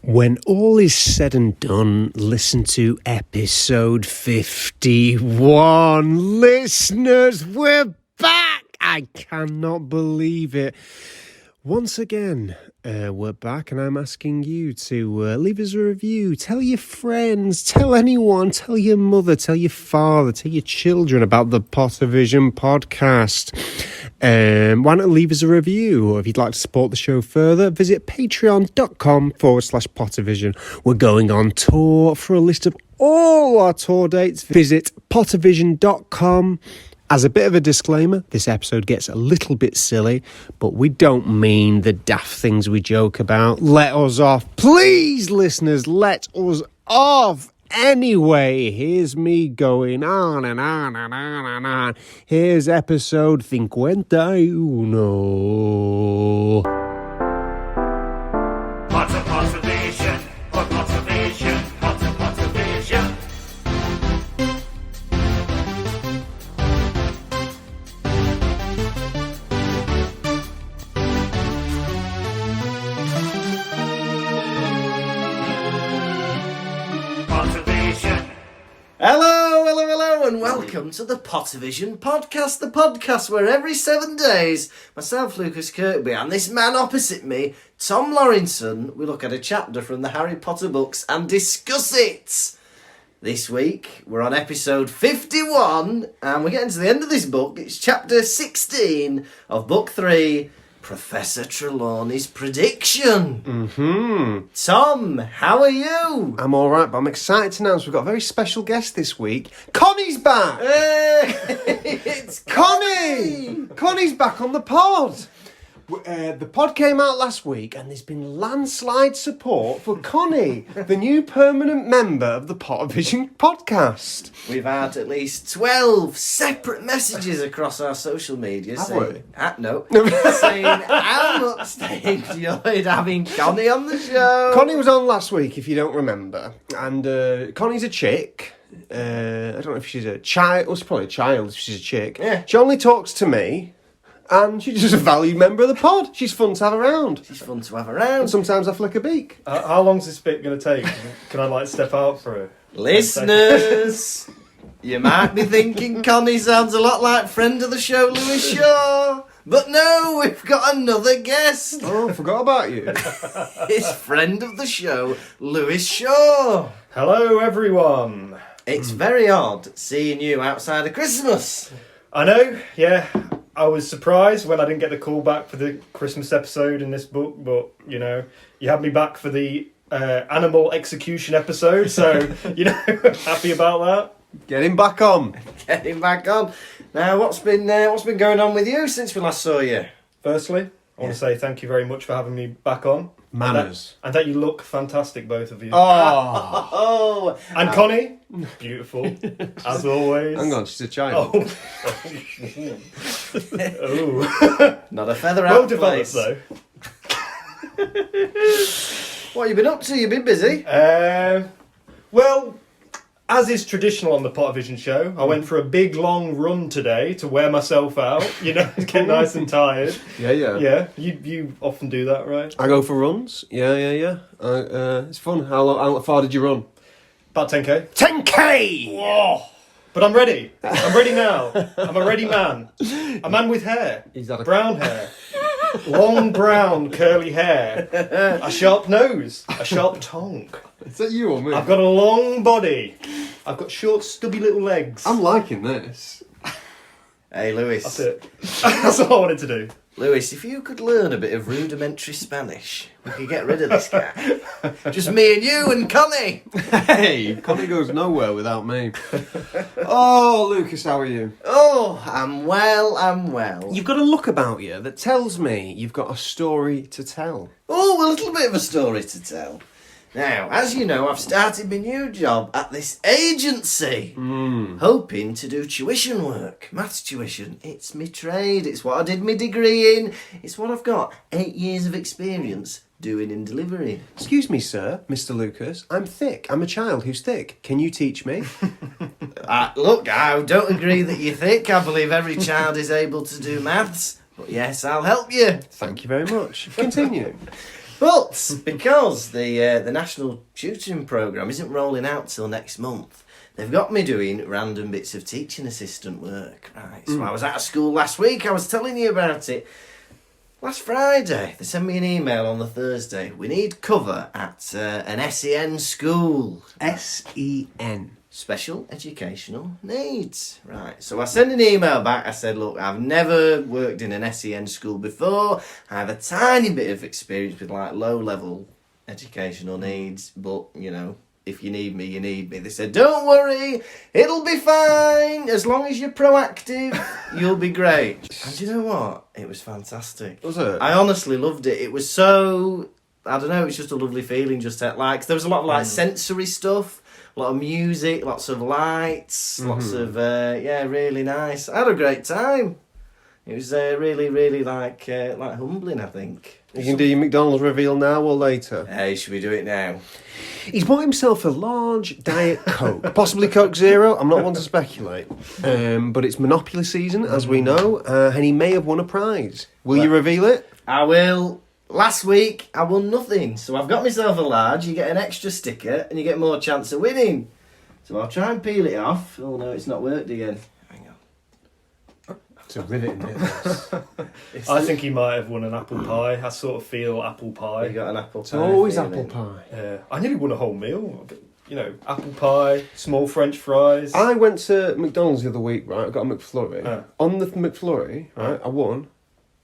When all is said and done, listen to episode 51. Listeners, we're back! I cannot believe it. Once again, we're back and I'm asking you to leave us a review. Tell your friends, tell anyone, tell your mother, tell your father, tell your children about the Pottervision podcast. Why not leave us a review? Or if you'd like to support the show further, visit patreon.com/Pottervision. We're going on tour. For a list of all our tour dates, visit Pottervision.com. As a bit of a disclaimer, this episode gets a little bit silly, but we don't mean the daft things we joke about. Let us off. Please, listeners, let us off. Anyway, here's me going on and on and on and on. Here's episode 51. Pottervision, Pottervision, Pottervision. Hello, and welcome to the Pottervision podcast, the podcast where every 7 days, myself, Lukas, Kirkby, and this man opposite me, Tom Lawrenson, we look at a chapter from the Harry Potter books and discuss it. This week, we're on episode 51, and we're getting to the end of this book. It's chapter 16 of book 3, Professor Trelawney's Prediction. Tom, how are you? I'm all right, but I'm excited to announce we've got a very special guest this week. Connie's back! It's Connie! Connie's back on the pod. The pod came out last week and there's been landslide support for Connie, the new permanent member of the Pottervision podcast. We've had at least 12 separate messages across our social media Have saying, we? No, saying how much they enjoyed having Connie on the show. Connie was on last week, if you don't remember, and Connie's a chick. I don't know if she's a child. Well, she's probably a child if she's a chick. Yeah. She only talks to me. And she's just a valued member of the pod. She's fun to have around. She's fun to have around. And sometimes I flick a beak. How long's this bit going to take? Can I step out for it? Listeners, you might be thinking Connie sounds a lot like friend of the show, Lewis Shaw. But no, we've got another guest. Oh, I forgot about you. It's friend of the show, Lewis Shaw. Hello, everyone. It's very odd seeing you outside of Christmas. I know, yeah. I was surprised when I didn't get the call back for the Christmas episode in this book, but, you know, you had me back for the animal execution episode, so, you know, happy about that. Get him back on. Get him back on. Now, what's been going on with you since we last saw you? Firstly, I want to say thank you very much for having me back on. Manners. And that you look fantastic, both of you. Oh. And Connie, beautiful, as always. Hang on, she's a child. Oh. Oh. Not a feather Well out developed, place. though. What have you been up to? You've been busy? Well, as is traditional on the Pottervision show, I went for a big long run today to wear myself out, you know, get nice and tired. Yeah. Yeah, you often do that, right? I go for runs. Yeah. It's fun. How far did you run? About 10k. 10k! Whoa! But I'm ready. I'm ready now. I'm a ready man. A man with hair. He's had a- Brown hair. Long brown curly hair. A sharp nose. A sharp tongue. Is that you or me? I've got a long body. I've got short, stubby little legs. I'm liking this. Hey, Lewis. That's it. That's all I wanted to do. Lewis, if you could learn a bit of rudimentary Spanish, we could get rid of this guy. Just me and you and Connie. Hey, Connie goes nowhere without me. Oh, Lukas, how are you? Oh, I'm well. You've got a look about you that tells me you've got a story to tell. Oh, a little bit of a story to tell. Now, as you know, I've started my new job at this agency, hoping to do tuition work, maths tuition. It's my trade, it's what I did my degree in, it's what I've got 8 years of experience doing in delivery. Excuse me, sir, Mr. Lukas, I'm thick. I'm a child who's thick. Can you teach me? Look, I don't agree that you're thick. I believe every child is able to do maths. But yes, I'll help you. Thank you very much. Continue. But because the national tutoring programme isn't rolling out till next month, they've got me doing random bits of teaching assistant work. Right, so I was out of school last week. I was telling you about it. Last Friday, they sent me an email on the Thursday. We need cover at an SEN school. SEN. Special Educational Needs. Right, so I sent an email back. I said, look, I've never worked in an SEN school before. I have a tiny bit of experience with like low-level educational needs, but, you know, if you need me, you need me. They said, don't worry, it'll be fine. As long as you're proactive, you'll be great. And you know what? It was fantastic. Was it? I honestly loved it. It was so, I don't know, it was just a lovely feeling just to, like, there was a lot of like sensory stuff. A lot of music, lots of lights, lots of, really nice. I had a great time. It was really, really like humbling, I think. You can do your McDonald's reveal now or later. Hey, should we do it now? He's bought himself a large Diet Coke, possibly Coke Zero. I'm not one to speculate. But it's Monopoly season, as we know, and he may have won a prize. Will you reveal it? I will. Last week, I won nothing, so I've got myself a large. You get an extra sticker, and you get more chance of winning. So I'll try and peel it off. Oh no, it's not worked again. Hang on. It's a rivet in it. I think he might have won an apple pie. I sort of feel apple pie. You got an apple pie. It's always feeling. apple pie. Yeah, I nearly won a whole meal. You know, apple pie, small French fries. I went to McDonald's the other week, right? I got a McFlurry. Oh. On the McFlurry, right, I won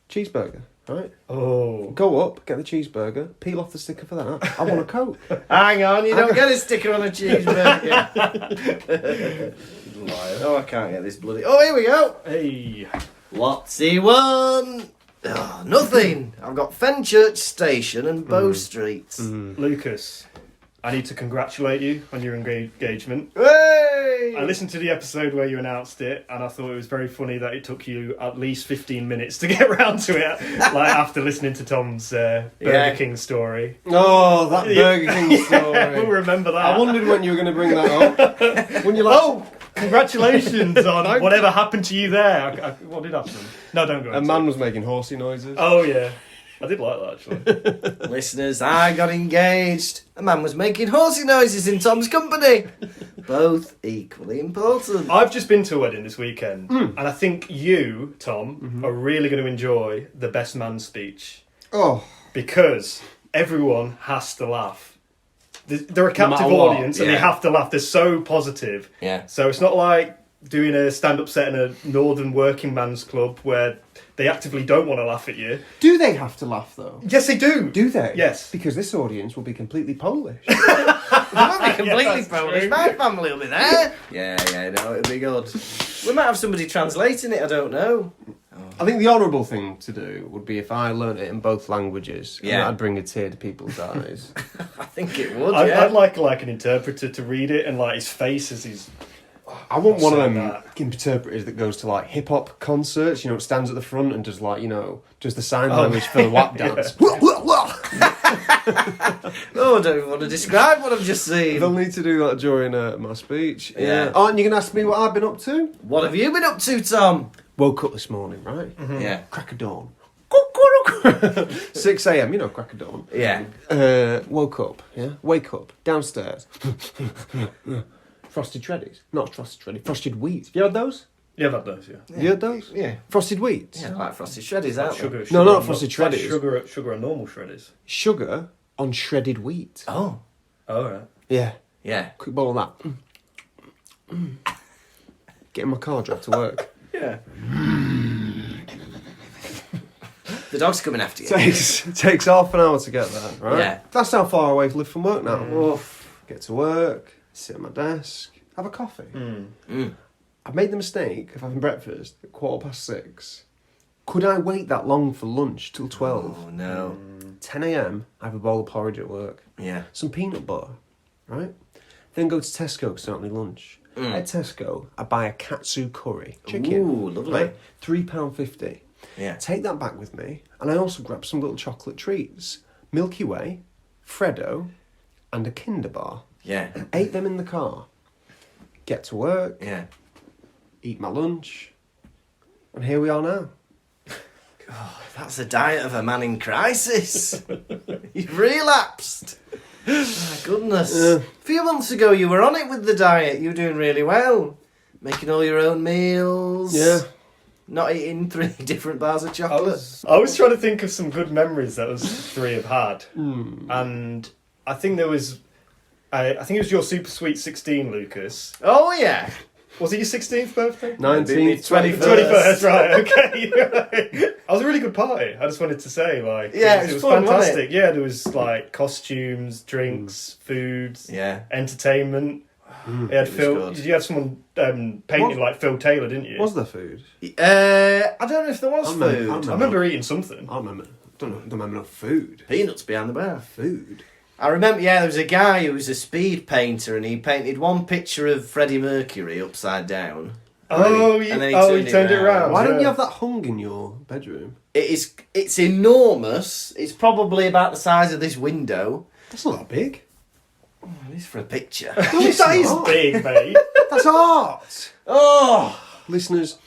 cheeseburger, right? Oh. Go up, get the cheeseburger, peel off the sticker for that. I want a Coke. Hang on, you don't get a sticker on a cheeseburger. Oh, I can't get this bloody... Oh, here we go. Hey. What's he won? Oh, nothing. I've got Fenchurch Station and Bow Street. Lukas, I need to congratulate you on your engagement. Hey! I listened to the episode where you announced it, and I thought it was very funny that it took you at least 15 minutes to get around to it, like after listening to Tom's Burger King story. Oh, that Burger King story. We'll remember that. I wondered when you were going to bring that up. When you like, Oh, congratulations on whatever happened to you there. What did happen? No, don't go a into man it. was making horsey noises. Oh, yeah. I did like that, actually. Listeners, I got engaged. A man was making horsey noises in Tom's company. Both equally important. I've just been to a wedding this weekend, and I think you, Tom, are really going to enjoy the best man speech. Oh, Because everyone has to laugh. They're a captive matter what, audience, and yeah. they have to laugh. They're so positive. Yeah. So it's not like doing a stand-up set in a northern working man's club where they actively don't want to laugh at you. do they have to laugh though? Yes, they do. Do they? Yes. Because this audience will be completely Polish. It won't be completely that's Polish. true. My family will be there. Yeah, no, it'll be good. We might have somebody translating it, I don't know. I think the honourable thing to do would be if I learnt it in both languages. Yeah. I'd bring a tear to people's eyes. I think it would, I'd like an interpreter to read it, and like his face as he's... I want one of saying them that. interpreters that goes to like hip hop concerts, you know, stands at the front and does like, you know, does the sign language for the WAP dance. Oh, I don't even want to describe what I've just seen. They'll need to do that during my speech. Yeah. Oh, and you can ask me what I've been up to? What have you been up to, Tom? Woke up this morning, right? Yeah. Crack of dawn. 6 a.m, you know, crack of dawn. Yeah. Woke up, yeah? Wake up, downstairs. Frosted Shreddies. Not frosted Shreddies, frosted wheat. Have you had those? Yeah, I've had those, yeah. Have you had those? Yeah. Frosted wheat? Yeah, like frosted shreddies, aren't they? Sugar, No, not and frosted like shredders. Sugar and normal shredders. Sugar on shredded wheat. Oh. Oh, right. Yeah. Yeah. Quick bowl of that. Getting my car drive to work. Yeah. The dog's coming after you. Takes half an hour to get there, right? Yeah. That's how far away I live from work now. Oof. Get to work, sit at my desk, have a coffee. I've made the mistake of having breakfast at 6:15. Could I wait that long for lunch till 12? Oh, no. 10 a.m, I have a bowl of porridge at work. Yeah. Some peanut butter, right? Then go to Tesco to start my lunch. At Tesco, I buy a katsu curry chicken. Ooh, lovely. Right? £3.50. Yeah. Take that back with me, and I also grab some little chocolate treats. Milky Way, Freddo, and a Kinder bar. Yeah. Ate them in the car. Get to work, Yeah. eat my lunch, and here we are now. That's the diet of a man in crisis. You've relapsed. My goodness. A few months ago you were on it with the diet. You were doing really well. Making all your own meals. Yeah. Not eating 3 different bars of chocolate. I was trying to think of some good memories that us 3 have had. And I think there was... I think it was your Super Sweet 16, Lukas. Oh, yeah. Was it your 16th birthday? 19th, 21st. 21st, right, okay. That was a really good party, I just wanted to say. Yeah, it was fun, fantastic. wasn't it? Yeah, there was, costumes, drinks, foods, Yeah. entertainment. They had Phil... good. Did you have someone painted like Phil Taylor, didn't you? Was there food? I don't know if there was food. I remember eating something. I don't remember no food. Peanuts behind the bar. Food? I remember, there was a guy who was a speed painter and he painted one picture of Freddie Mercury upside down. And then he turned it around. Why don't you have that hung in your bedroom? It's enormous. It's probably about the size of this window. That's not that big. It is for a picture. That is big, mate. That's art! Oh! Listeners,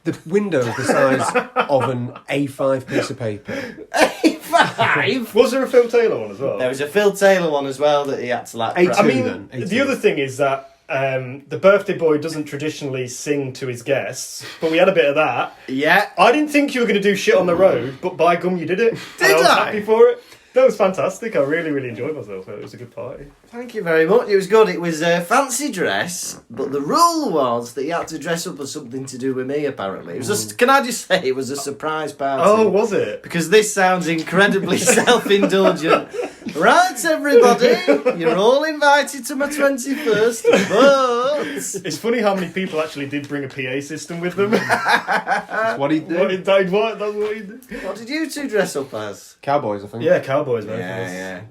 the window is the size of an A5 piece of paper. A5? Was there a Phil Taylor one as well? There was a Phil Taylor one as well that he had to A2 grab. I mean, then, A2. the other thing is that the birthday boy doesn't traditionally sing to his guests, but we had a bit of that. Yeah. I didn't think you were going to do shit on the road, but by gum, you did it. Did I was I? happy for it. That was fantastic. I really, really enjoyed myself. It was a good party. Thank you very much. It was good. It was a fancy dress, but the rule was that you had to dress up as something to do with me, apparently. It was just, can I just say it was a surprise party? Oh, was it? Because this sounds incredibly self-indulgent. Right, everybody, you're all invited to my 21st, but... It's funny how many people actually did bring a PA system with them. That's what he did. That's what he did. What did you 2 dress up as? Cowboys, I think. Yeah, cowboys, man.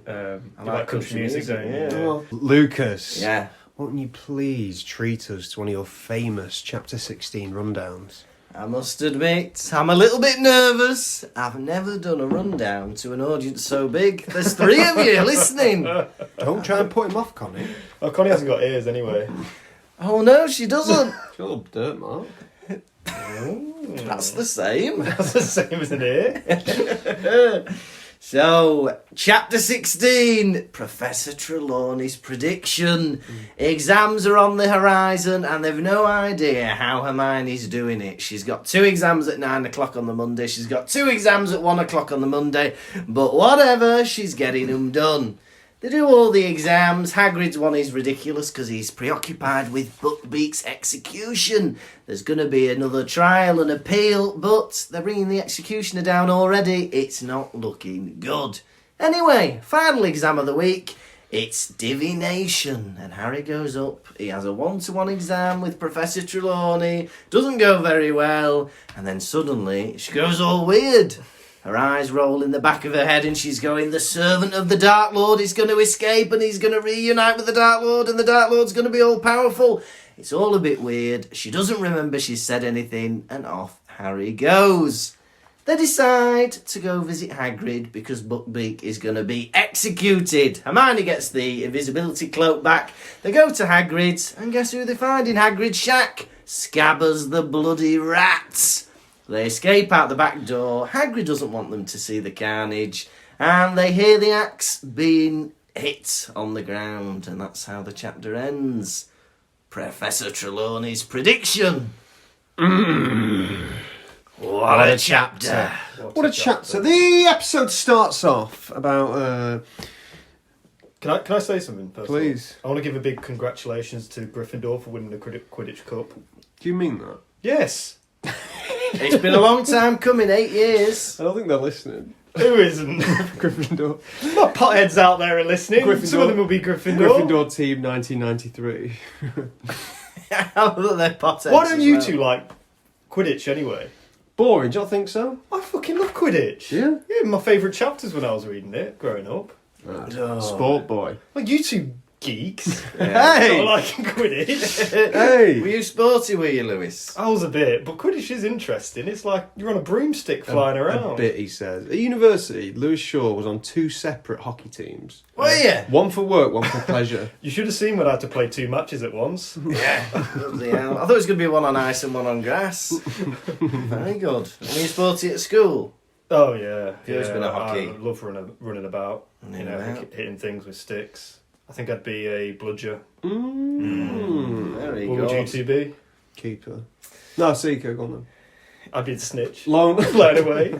Yeah. You like country music, don't you? yeah. Oh, Lucas. Yeah. Won't you please treat us to one of your famous Chapter 16 rundowns? I must admit, I'm a little bit nervous. I've never done a rundown to an audience so big. There's 3 of you listening. Don't try and put him off, Connie. Oh, Connie hasn't got ears anyway. Oh no, she doesn't. It's a little dirt mark. That's the same. That's the same as an ear. So, Chapter 16, Professor Trelawney's prediction. Exams are on the horizon and they've no idea how Hermione's doing it. She's got 2 exams at 9 o'clock on the Monday. She's got 2 exams at 1 o'clock on the Monday. But whatever, she's getting them done. They do all the exams. Hagrid's one is ridiculous because he's preoccupied with Buckbeak's execution. There's going to be another trial and appeal, but they're bringing the executioner down already. It's not looking good. Anyway, final exam of the week. It's divination. And Harry goes up. He has a 1-to-1 exam with Professor Trelawney. Doesn't go very well. And then suddenly she goes all weird. Her eyes roll in the back of her head and she's going, the servant of the Dark Lord is going to escape and he's going to reunite with the Dark Lord and the Dark Lord's going to be all powerful. It's all a bit weird. She doesn't remember she's said anything and off Harry goes. They decide to go visit Hagrid because Buckbeak is going to be executed. Hermione gets the invisibility cloak back. They go to Hagrid's and guess who they find in Hagrid's shack? Scabbers the bloody rats. They escape out the back door. Hagrid doesn't want them to see the carnage. And they hear the axe being hit on the ground. And that's how the chapter ends. Professor Trelawney's prediction. What a chapter. What a chapter. The episode starts off about... Can I say something first? Please. I want to give a big congratulations to Gryffindor for winning the Quidditch Cup. Do you mean that? Yes. It's been a long time coming, 8 years. I don't think they're listening. Who isn't? Gryffindor. What potheads out there are listening? Gryffindor. Some of them will be Gryffindor. Gryffindor team 1993. They're potheads Why don't as you well. 2 like Quidditch anyway? Boring, do you not think so? I fucking love Quidditch. Yeah? Yeah, my favourite chapters when I was reading it growing up. Sport boy. Well, you 2 geeks. Hey! Not liking Quidditch. Hey! Were you sporty, were you, Lewis? I was a bit, but Quidditch is interesting. It's like you're on a broomstick flying around. A bit, he says. At university, Lewis Shaw was on 2 separate hockey teams. Were you? One for work, one for pleasure. You should have seen when I had to play 2 matches at once. Yeah. Bloody hell. I thought it was going to be one on ice and one on grass. Very good. Were you sporty at school? Oh yeah, You've always been a hockey. I love running about. Running You know, about. hitting things with sticks. I think I'd be a bludger. Very What would you good. two be? Keeper. No, Seeker, go on then. I'd be the snitch. Lone. Blown away.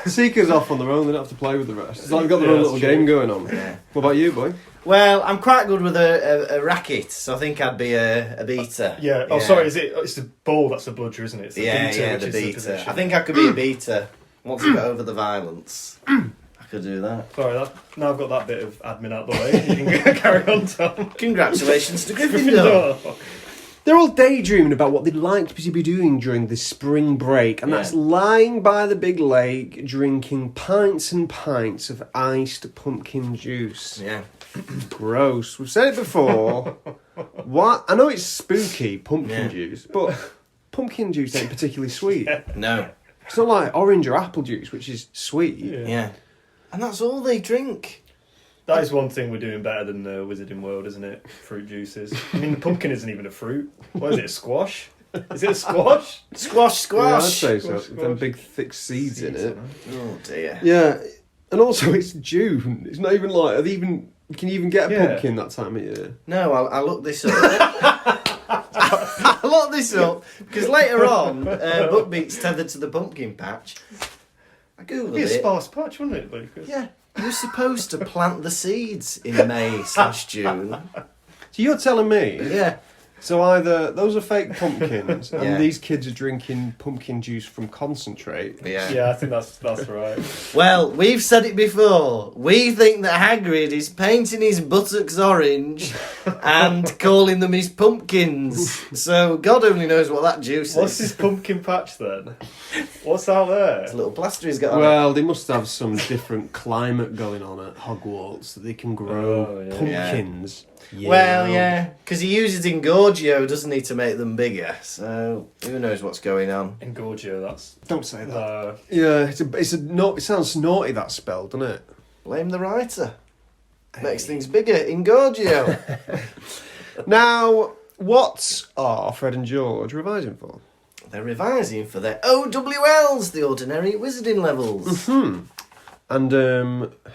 Seeker's off on their own, they don't have to play with the rest. It's like they've got their Yeah, own that's little true. game going on. Yeah. What about you, boy? Well, I'm quite good with a racket, so I think I'd be a beater. Yeah. Oh, sorry. It's the ball that's the bludger, isn't it? It's the Yeah, beater, yeah, which the is the beater. position. I think I could be a beater once I got over the violence. I could do that. Sorry, now I've got that bit of admin out the way. You can carry on, Tom. Congratulations to Gryffindor. Gryffindor. They're all daydreaming about what they'd like to be doing during this spring break, and that's Yeah. lying by the big lake, drinking pints and pints of iced pumpkin juice. Yeah. Gross. We've said it before. What? I know it's spooky, pumpkin Yeah. juice, but pumpkin juice ain't particularly sweet. No. It's not like orange or apple juice, which is sweet. Yeah. And that's all they drink. That is one thing we're doing better than the Wizarding World, isn't it? Fruit juices. I mean, the pumpkin isn't even a fruit. What is it, a squash? Is it a squash? Squash, Yeah, I'd squash. say so. Squash, Them squash. big thick seeds in it. Oh dear. Yeah, and also it's June. It's not even like can you even get a Yeah. pumpkin that time of year? No, I'll look this up. I'll look this up because later on, Buckbeak's tethered to the pumpkin patch. I It'd googled be a it. sparse patch, wouldn't it, Lucas? Yeah, you're supposed to plant the seeds in May/June. So you're telling me? Yeah, So either those are fake pumpkins, and Yeah. these kids are drinking pumpkin juice from concentrate. yeah. Yeah, I think that's right. Well, we've said it before. We think that Hagrid is painting his buttocks orange and calling them his pumpkins. So God only knows what that juice What's is. his pumpkin patch then? What's out there? It's a little plaster he's got on it. Well, they must have some different climate going on at Hogwarts that they can grow Oh, yeah. pumpkins. Well, yeah, because he uses Ingorgio, doesn't he, to make them bigger? So who knows what's going on? Engorgio, that's... Don't say that. No. Yeah, it sounds naughty that spell, doesn't it? Blame the writer. Makes things bigger. Ingorgio. Now, what are Fred and George revising for? They're revising for their OWLs, the ordinary wizarding levels. And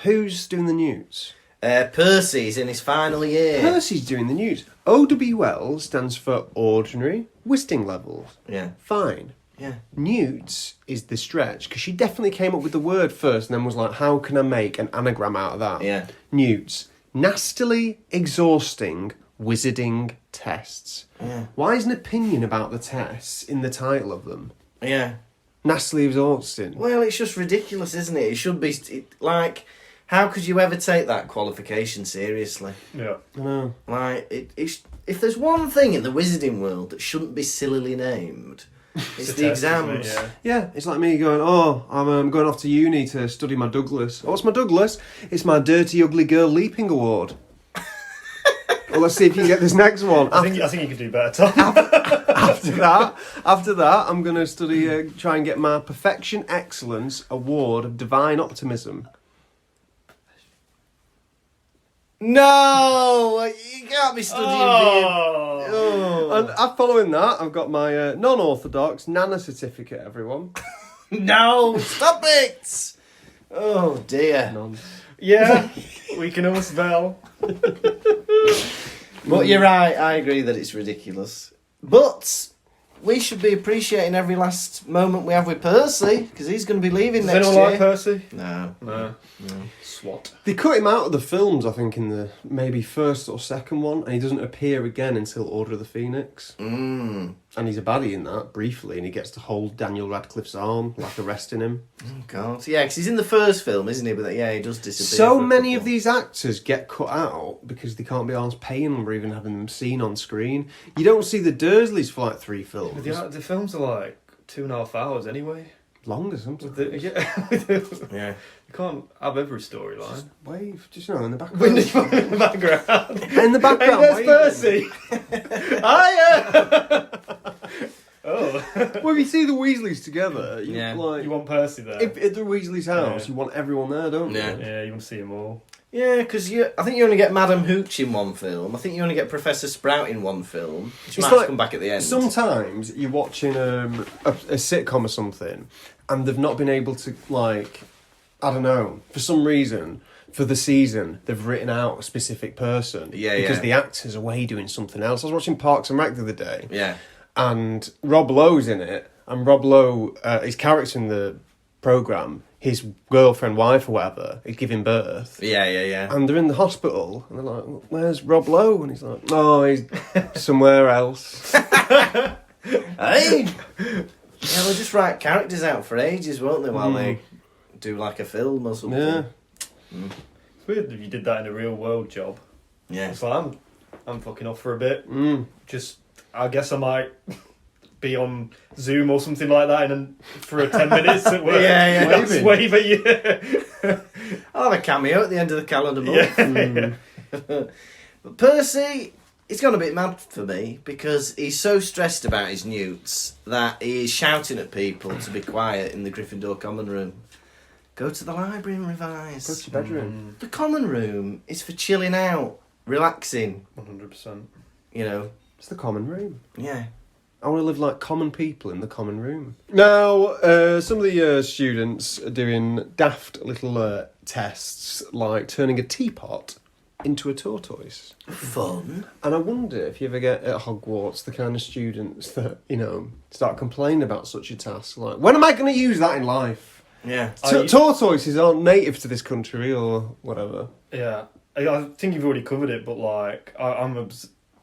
who's doing the news? Percy's in his final year. Percy's doing the news. OWL stands for Ordinary Wizarding Levels. Yeah, Fine. yeah. Newts is the stretch, because she definitely came up with the word first and then was like, how can I make an anagram out of that? Yeah. Newts. Nastily exhausting wizarding tests. Yeah. Why is an opinion about the tests in the title of them? Yeah. Nastily exhausting. Well, it's just ridiculous, isn't it? It should be, like, how could you ever take that qualification seriously? Yeah. I know. Like, if there's one thing in the wizarding world that shouldn't be sillily named, it's the test, isn't it? exams. Yeah. Yeah, it's like me going, oh, I'm going off to uni to study my Douglas. Oh, what's my Douglas? It's my Dirty Ugly Girl Leaping Award. Well, let's see if you can get this next one. I think you could do better, Tom. After that, I'm going to study, try and get my Perfection Excellence Award of Divine Optimism. No! You can't be studying Oh. And following that, I've got my non-orthodox Nana certificate, everyone. No! Stop it! Oh, dear. None. Yeah, we can all smell. But you're right, I agree that it's ridiculous. But we should be appreciating every last moment we have with Percy, because he's going to be leaving Does next anyone year. like Percy? No. No. SWAT. They cut him out of the films, I think, in the maybe first or second one, and he doesn't appear again until Order of the Phoenix. Mm. And he's a baddie in that, briefly, and he gets to hold Daniel Radcliffe's arm, like arresting him. Oh, God. Yeah, because he's in the first film, isn't he? But yeah, he does disappear. So for a many couple. of these actors get cut out because they can't be asked paying them or even having them seen on screen. You don't see the Dursleys for like 3 films. The films are like 2.5 hours anyway. longer sometimes. Yeah. You can't have every storyline. Wave, just in the background. In the background. In the background, Hey, there's waving. Percy. Hiya. Oh. Well, if you see the Weasleys together, you Yeah. like. You want Percy there? If at the Weasley's house, Yeah. you want everyone there, don't you? Yeah. Yeah, you want to see them all. Yeah, because I think you only get Madam Hooch in one film. I think you only get Professor Sprout in one film. Which It's might like- come back at the end. Sometimes you're watching a sitcom or something, and they've not been able to, like, I don't know, for some reason, for the season, they've written out a specific person. Yeah, because yeah. the actor's away doing something else. I was watching Parks and Rec the other day, Yeah. and Rob Lowe's in it, and Rob Lowe, his character in the programme, his girlfriend, wife, or whatever, is giving birth. Yeah, yeah, yeah. And they're in the hospital, and they're like, "Where's Rob Lowe?" And he's like, "Oh, he's somewhere else." Hey! Yeah, they'll just write characters out for ages, won't they, while they do like a film or something. Yeah. It's weird if you did that in a real world job. Yeah. It's like, I'm fucking off for a bit. Mm. Just, I guess I might be on Zoom or something like that for 10 minutes at work. Yeah, yeah. Just wave at you. I'll have a cameo at the end of the calendar month. Yeah. But Percy, he's gone a bit mad for me because he's so stressed about his newts that he is shouting at people to be quiet in the Gryffindor common room. Go to the library and revise. Go to your bedroom. The common room is for chilling out, relaxing, 100%. you know. It's the common room. Yeah. I want to live like common people in the common room. Now, some of the students are doing daft little tests, like turning a teapot into a tortoise. Fun. And I wonder if you ever get at Hogwarts the kind of students that, start complaining about such a task. Like, when am I going to use that in life? Yeah. Tortoises aren't native to this country or whatever. Yeah. I think you've already covered it, but like, I'm of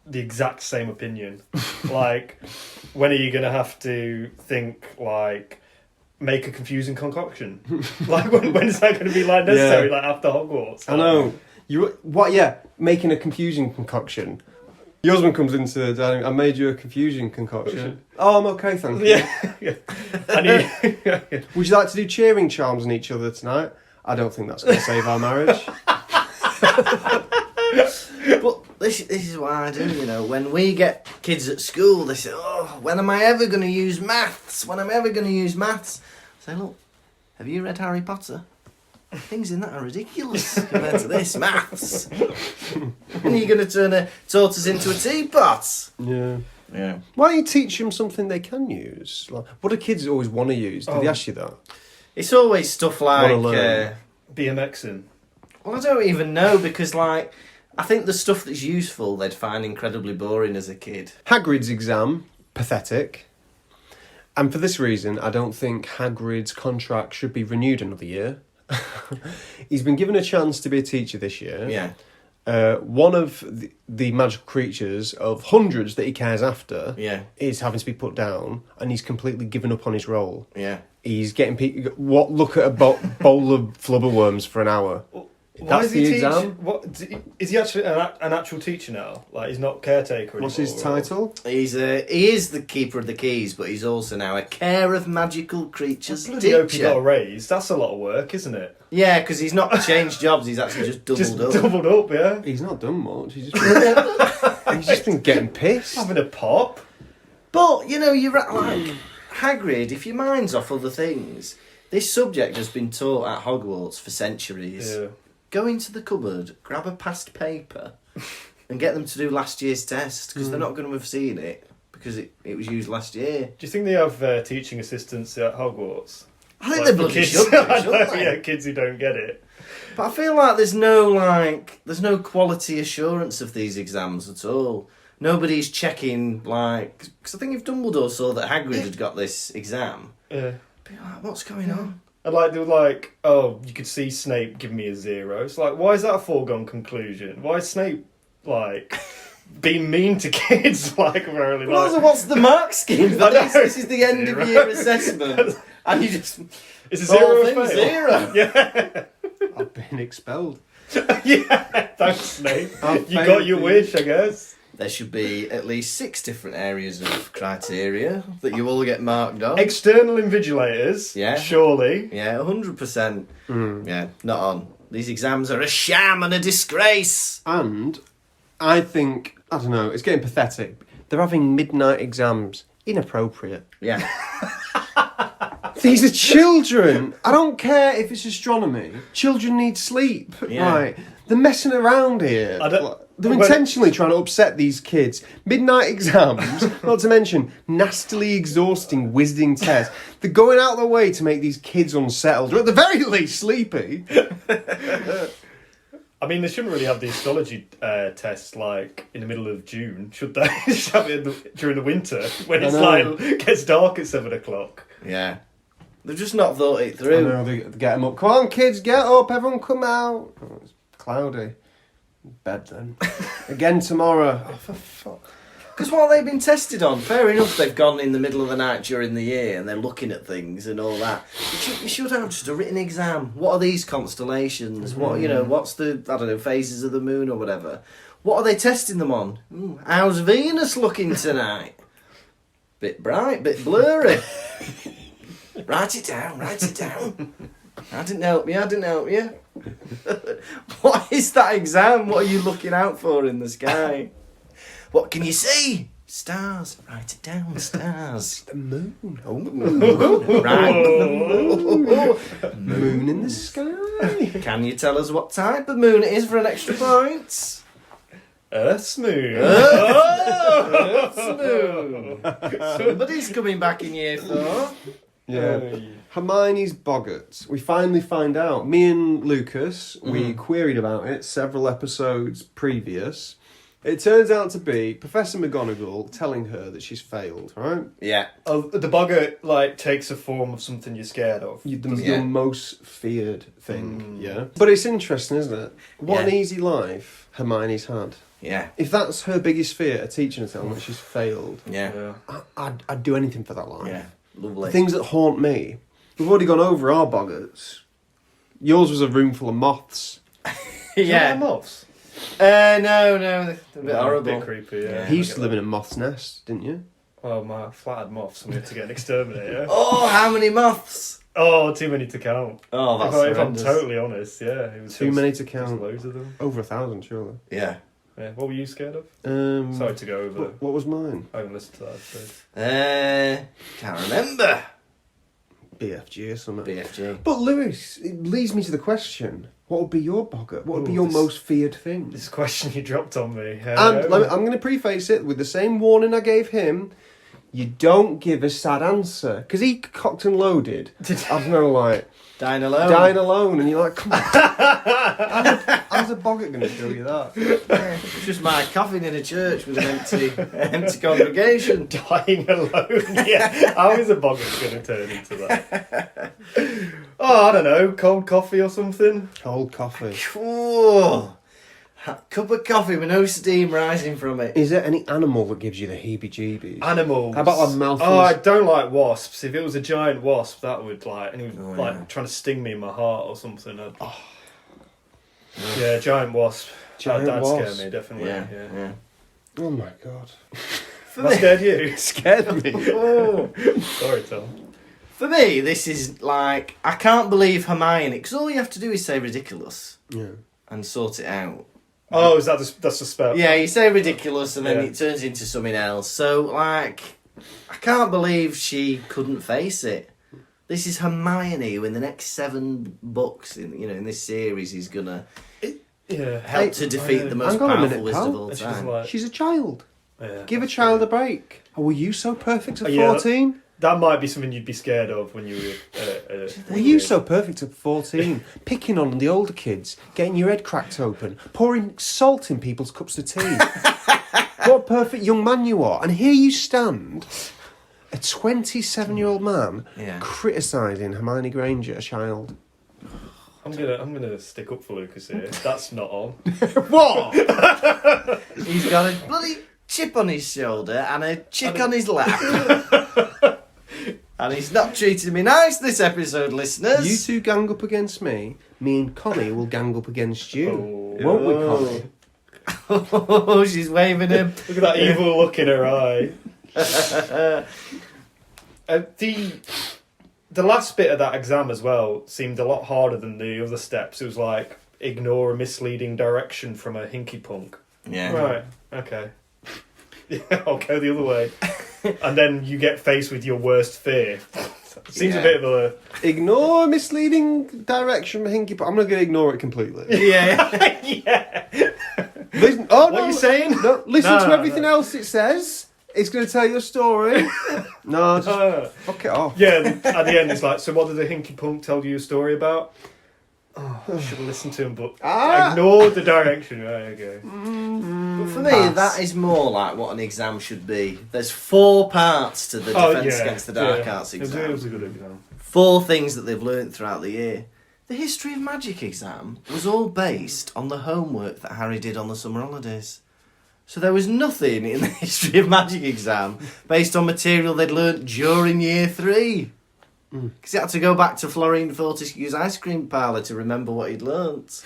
the exact same opinion. Like, when are you going to have to think, like, make a confusing concoction? Like, when is that going to be, like, necessary, like, after Hogwarts? I know. Making a confusing concoction. Your husband comes into the dining. I made you a confusing concoction. Oh, I'm okay, thank you. Yeah. And Would you like to do cheering charms on each other tonight? I don't think that's going to save our marriage. But this is what I do, when we get kids at school, they say, "Oh, when am I ever going to use maths? When am I ever going to use maths?" I say, "Look, have you read Harry Potter? Things in that are ridiculous compared to this, maths. When are you going to turn a tortoise into a teapot?" Yeah. Yeah. Why don't you teach them something they can use? Like, what do kids always want to use? Did they ask you that? It's always stuff like... Wanna learn. BMXing. Well, I don't even know, because, I think the stuff that's useful they'd find incredibly boring as a kid. Hagrid's exam, pathetic. And for this reason, I don't think Hagrid's contract should be renewed another year. He's been given a chance to be a teacher this year. Yeah. One of the magical creatures of hundreds that he cares after Yeah. is having to be put down, and he's completely given up on his role. Yeah. He's getting people... Look at a bowl of flubberworms for an hour. Why That's is he the teaching? exam. Is he actually an actual teacher now? Like, he's not caretaker anymore? What's his or- title? He is the keeper of the keys, but he's also now a care of magical creatures I bloody hope he got a teacher. raise. That's a lot of work, isn't it? Yeah, because he's not changed jobs, he's actually just doubled Just up. doubled up, yeah. He's not done much. He's just been getting pissed. Having a pop. But, you're right, like, Hagrid, if your mind's off other things, this subject has been taught at Hogwarts for centuries. Yeah. Go into the cupboard, grab a past paper, and get them to do last year's test, because they're not going to have seen it, because it was used last year. Do you think they have teaching assistants at Hogwarts? I think Like, they for bloody kids? should do, I know, shouldn't they? yeah, kids who don't get it. But I feel like there's no quality assurance of these exams at all. Nobody's checking, because I think if Dumbledore saw that Hagrid had got this exam, Yeah. be like, what's going on? And they were like, oh, you could see Snape give me a 0. It's like, why is that a foregone conclusion? Why is Snape, being mean to kids, really? But also, what's the mark scheme for I know. this? This is the end of year assessment. And you just... It's a the whole 0 thing, fail. 0. Yeah. I've been expelled. Yeah, thanks, Snape. I've You got failed your you. wish, I guess. there should be at least 6 different areas of criteria that you all get marked on. External invigilators. Yeah. Surely. Yeah, 100%. Yeah, not on. These exams are a sham and a disgrace. And I think, I don't know, it's getting pathetic. They're having midnight exams. Inappropriate. Yeah. These are children. I don't care if it's astronomy. Children need sleep. Yeah. Right. They're messing around here. They're intentionally trying to upset these kids. Midnight exams, not to mention nastily exhausting wizarding tests. They're going out of their way to make these kids unsettled, or at the very least sleepy. I mean, they shouldn't really have the astrology tests like in the middle of June, should they? Just have it during the winter when it's gets dark at 7 o'clock. Yeah. They've just not thought it I through. know, they get them up. Come on, kids, get up. Everyone come out. Oh, it's cloudy. Bed then. Again tomorrow. Oh, for fuck. Because what they've been tested on, fair enough, they've gone in the middle of the night during the year and they're looking at things and all that. You should have just a written exam. What are these constellations? What, what's the, I don't know, phases of the moon or whatever? What are they testing them on? How's Venus looking tonight? Bit bright, bit blurry. Write it down. I didn't help you. What is that exam? What are you looking out for in the sky? What can you see? Stars. Write it down. Stars. The moon. Right. Moon in the sky. Can you tell us what type of moon it is for an extra point? Earth's moon. Earth's moon. Somebody's coming back in year 4. Yeah. Hermione's boggart. We finally find out. Me and Lukas, we queried about it several episodes previous. It turns out to be Professor McGonagall telling her that she's failed, right? Yeah. Oh, the boggart takes a form of something you're scared of. Your most feared thing, yeah? But it's interesting, isn't it? What an easy life Hermione's had. Yeah. If that's her biggest fear, a teacher telling her that she's failed, Yeah. I'd do anything for that life. Yeah. Lovely. Things that haunt me. We've already gone over our boggarts. Yours was a room full of moths. Yeah. Moths? No, they're a bit horrible. A bit creepy, yeah. He used to live in a moth's nest, didn't you? Oh, my flat had moths, and we had to get an exterminator. Oh, how many moths? Oh, too many to count. Oh, that's if I'm horrendous. totally honest, yeah. It was Too many to count. Loads of them. Over 1,000, surely. Yeah. Yeah. What were you scared of? Sorry to go over. What was mine? I haven't listened to that episode. Can't remember. BFG or something. BFG. But Lewis, it leads me to the question: what would be your boggart? What would be your most feared thing? This question you dropped on me. And I'm going to preface it with the same warning I gave him. You don't give a sad answer. Because he cocked and loaded. I don't know, like... Dying alone. Dying alone. And you're like, come on. How's a boggart going to show you that? It's just my coffin in a church with an empty congregation. Dying alone? Yeah. How is a boggart going to turn into that? Oh, I don't know. Cold coffee or something? Cold coffee. Oh, a cup of coffee with no steam rising from it. Is there any animal that gives you the heebie-jeebies? Animals. How about a mouthful? Oh, I don't like wasps. If it was a giant wasp, that would and he was trying to sting me in my heart or something. Yeah, giant wasp. That'd scare me, definitely. Yeah. Oh my god. That scared you? Scared me. Oh. Sorry, Tom. For me, this is like, I can't believe Hermione, because all you have to do is say ridiculous and sort it out. Oh, is that's the spell? Yeah, you say ridiculous and then it turns into something else. So, like, I can't believe she couldn't face it. This is Hermione, who in the next 7 books, in this series, is gonna help to defeat the most powerful wizard of all time. She's a child. Yeah, Give a child a break. Oh, were you so perfect at Yeah, 14? That might be something you'd be scared of when you were... Were you so perfect at 14? Picking on the older kids, getting your head cracked open, pouring salt in people's cups of tea. What a perfect young man you are. And here you stand, a 27-year-old man, criticising Hermione Granger, a child. I'm gonna stick up for Lukas here. That's not on. What? He's got a bloody chip on his shoulder and a chick on his lap. And he's not treating me nice this episode, listeners. You two gang up against me and Connie will gang up against you. Won't we, Connie? Oh, she's waving him. Look at that evil look in her eye. The last bit of that exam as well seemed a lot harder than the other steps. It was like, ignore a misleading direction from a hinky punk. Yeah. Right, okay. Yeah, I'll go the other way. And then you get faced with your worst fear. Seems a bit of a... Ignore misleading direction, Hinky. I'm going to ignore it completely. Yeah. Yeah. Listen, What are you saying? No, listen No, to everything no. else it says. It's going to tell you a story. No, just fuck it off. Yeah, and at the end it's like, so what did the hinky punk tell you a story about? Oh, I should have listened to him, but I ignored the direction. Right, okay. But for me, that is more like what an exam should be. There's 4 parts to the Defence Against the Dark Arts exam. It was a good exam. 4 things that they've learnt throughout the year. The History of Magic exam was all based on the homework that Harry did on the summer holidays. So there was nothing in the History of Magic exam based on material they'd learnt during year 3. Because he had to go back to Florine Fortescue's ice cream parlour to remember what he'd learnt.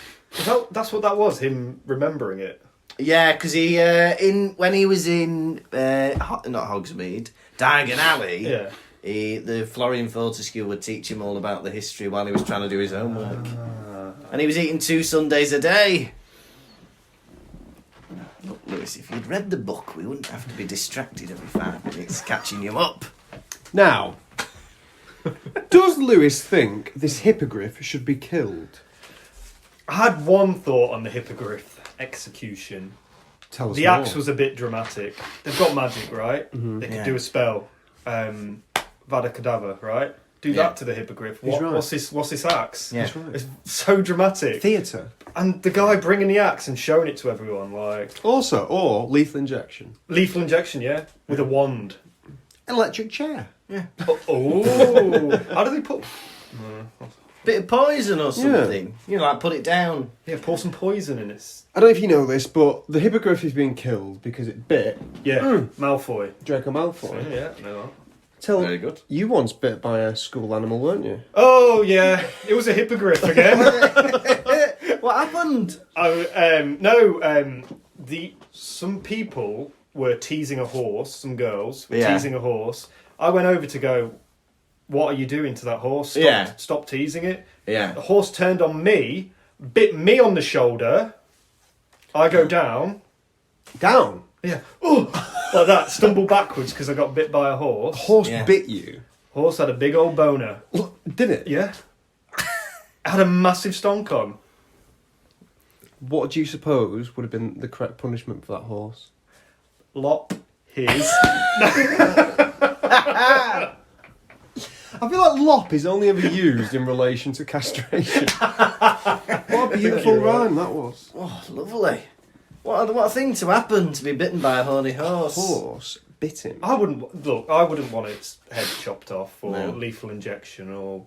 That's what that was, him remembering it. Yeah, because he when he was in not Hogsmeade, Diagon Alley. Yeah. The Florian Fortescue would teach him all about the history while he was trying to do his homework. And he was eating 2 sundaes a day. Look, Lewis, if you'd read the book, we wouldn't have to be distracted every 5 minutes catching you up. Now, does Lewis think this hippogriff should be killed? I had one thought on the hippogriff execution. Tell us The more. axe was a bit dramatic. They've got magic, right? They could do a spell. Vada Kedavra, right? Do that to the hippogriff. He's right. What's this axe? Yeah. That's right. It's so dramatic. Theatre. And the guy bringing the axe and showing it to everyone, like... Also, or lethal injection. Lethal injection, yeah? With a wand. Electric chair. Oh! How do they put... Bit of poison or something. You know, like put it down. Yeah, pour some poison in it. I don't know if you know this, but the hippogriff is being killed because it bit Yeah, Malfoy. Draco Malfoy. Yeah, know that. Very good. You once bit by a school animal, weren't you? Oh, yeah. It was a hippogriff again. What happened? Some people were teasing a horse, some girls were Yeah. teasing a horse. I went over to go, what are you doing to that horse? Stop teasing it. Yeah. The horse turned on me, bit me on the shoulder. I go down. Down? Yeah. Oh, like that. Stumble backwards because I got bit by a horse. Horse Yeah. bit you? Horse had a big old boner. Did it? Yeah. I had a massive stonk on. What do you suppose would have been the correct punishment for that horse? Lop his. I feel like lop is only ever used in relation to castration. What a beautiful rhyme that was. Oh, lovely. What a thing to happen, to be bitten by a horny horse. Horse bit him. I wouldn't want its head chopped off or No. lethal injection or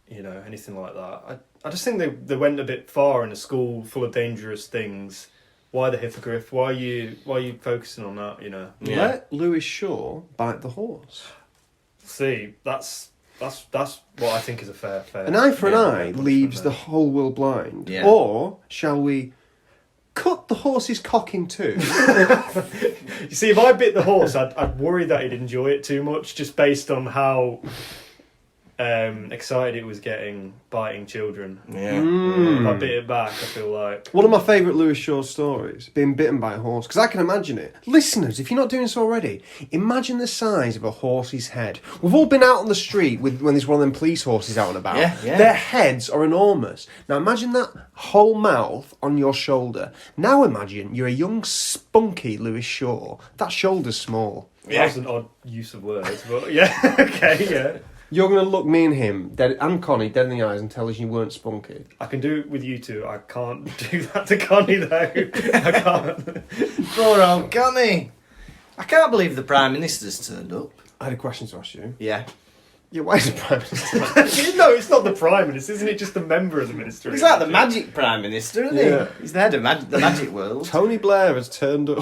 anything like that. I just think they went a bit far in a school full of dangerous things. Why the hippogriff? Why are you focusing on that? Yeah. Let Lewis Shaw bite the horse. See, that's what I think is a fair. An eye for an eye punishment leaves there. the whole world blind. Yeah. Or shall we cut the horse's cock in two? You see, if I bit the horse, I'd worry that he'd enjoy it too much, just based on how excited it was getting biting children. Yeah. If I bit it back, I feel like... One of my favourite Lewis Shaw stories, being bitten by a horse, because I can imagine it. Listeners, if you're not doing so already, imagine the size of a horse's head. We've all been out on the street when there's one of them police horses out and about. Yeah, yeah. Their heads are enormous. Now imagine that whole mouth on your shoulder. Now imagine you're a young, spunky Lewis Shaw. That shoulder's small. That was an odd use of words, but yeah, okay, yeah. You're going to look me and him, and Connie, dead in the eyes and tell us you weren't spunky. I can do it with you two. I can't do that to Connie, though. I can't. Poor old Connie. I can't believe the Prime Minister's turned up. I had a question to ask you. Yeah. Yeah, why is the Prime Minister? No, it's not the Prime Minister, isn't it? Just a member of the Ministry. He's like the Magic Prime Minister, isn't he? Yeah. He's the head of the magic world. Tony Blair has turned up.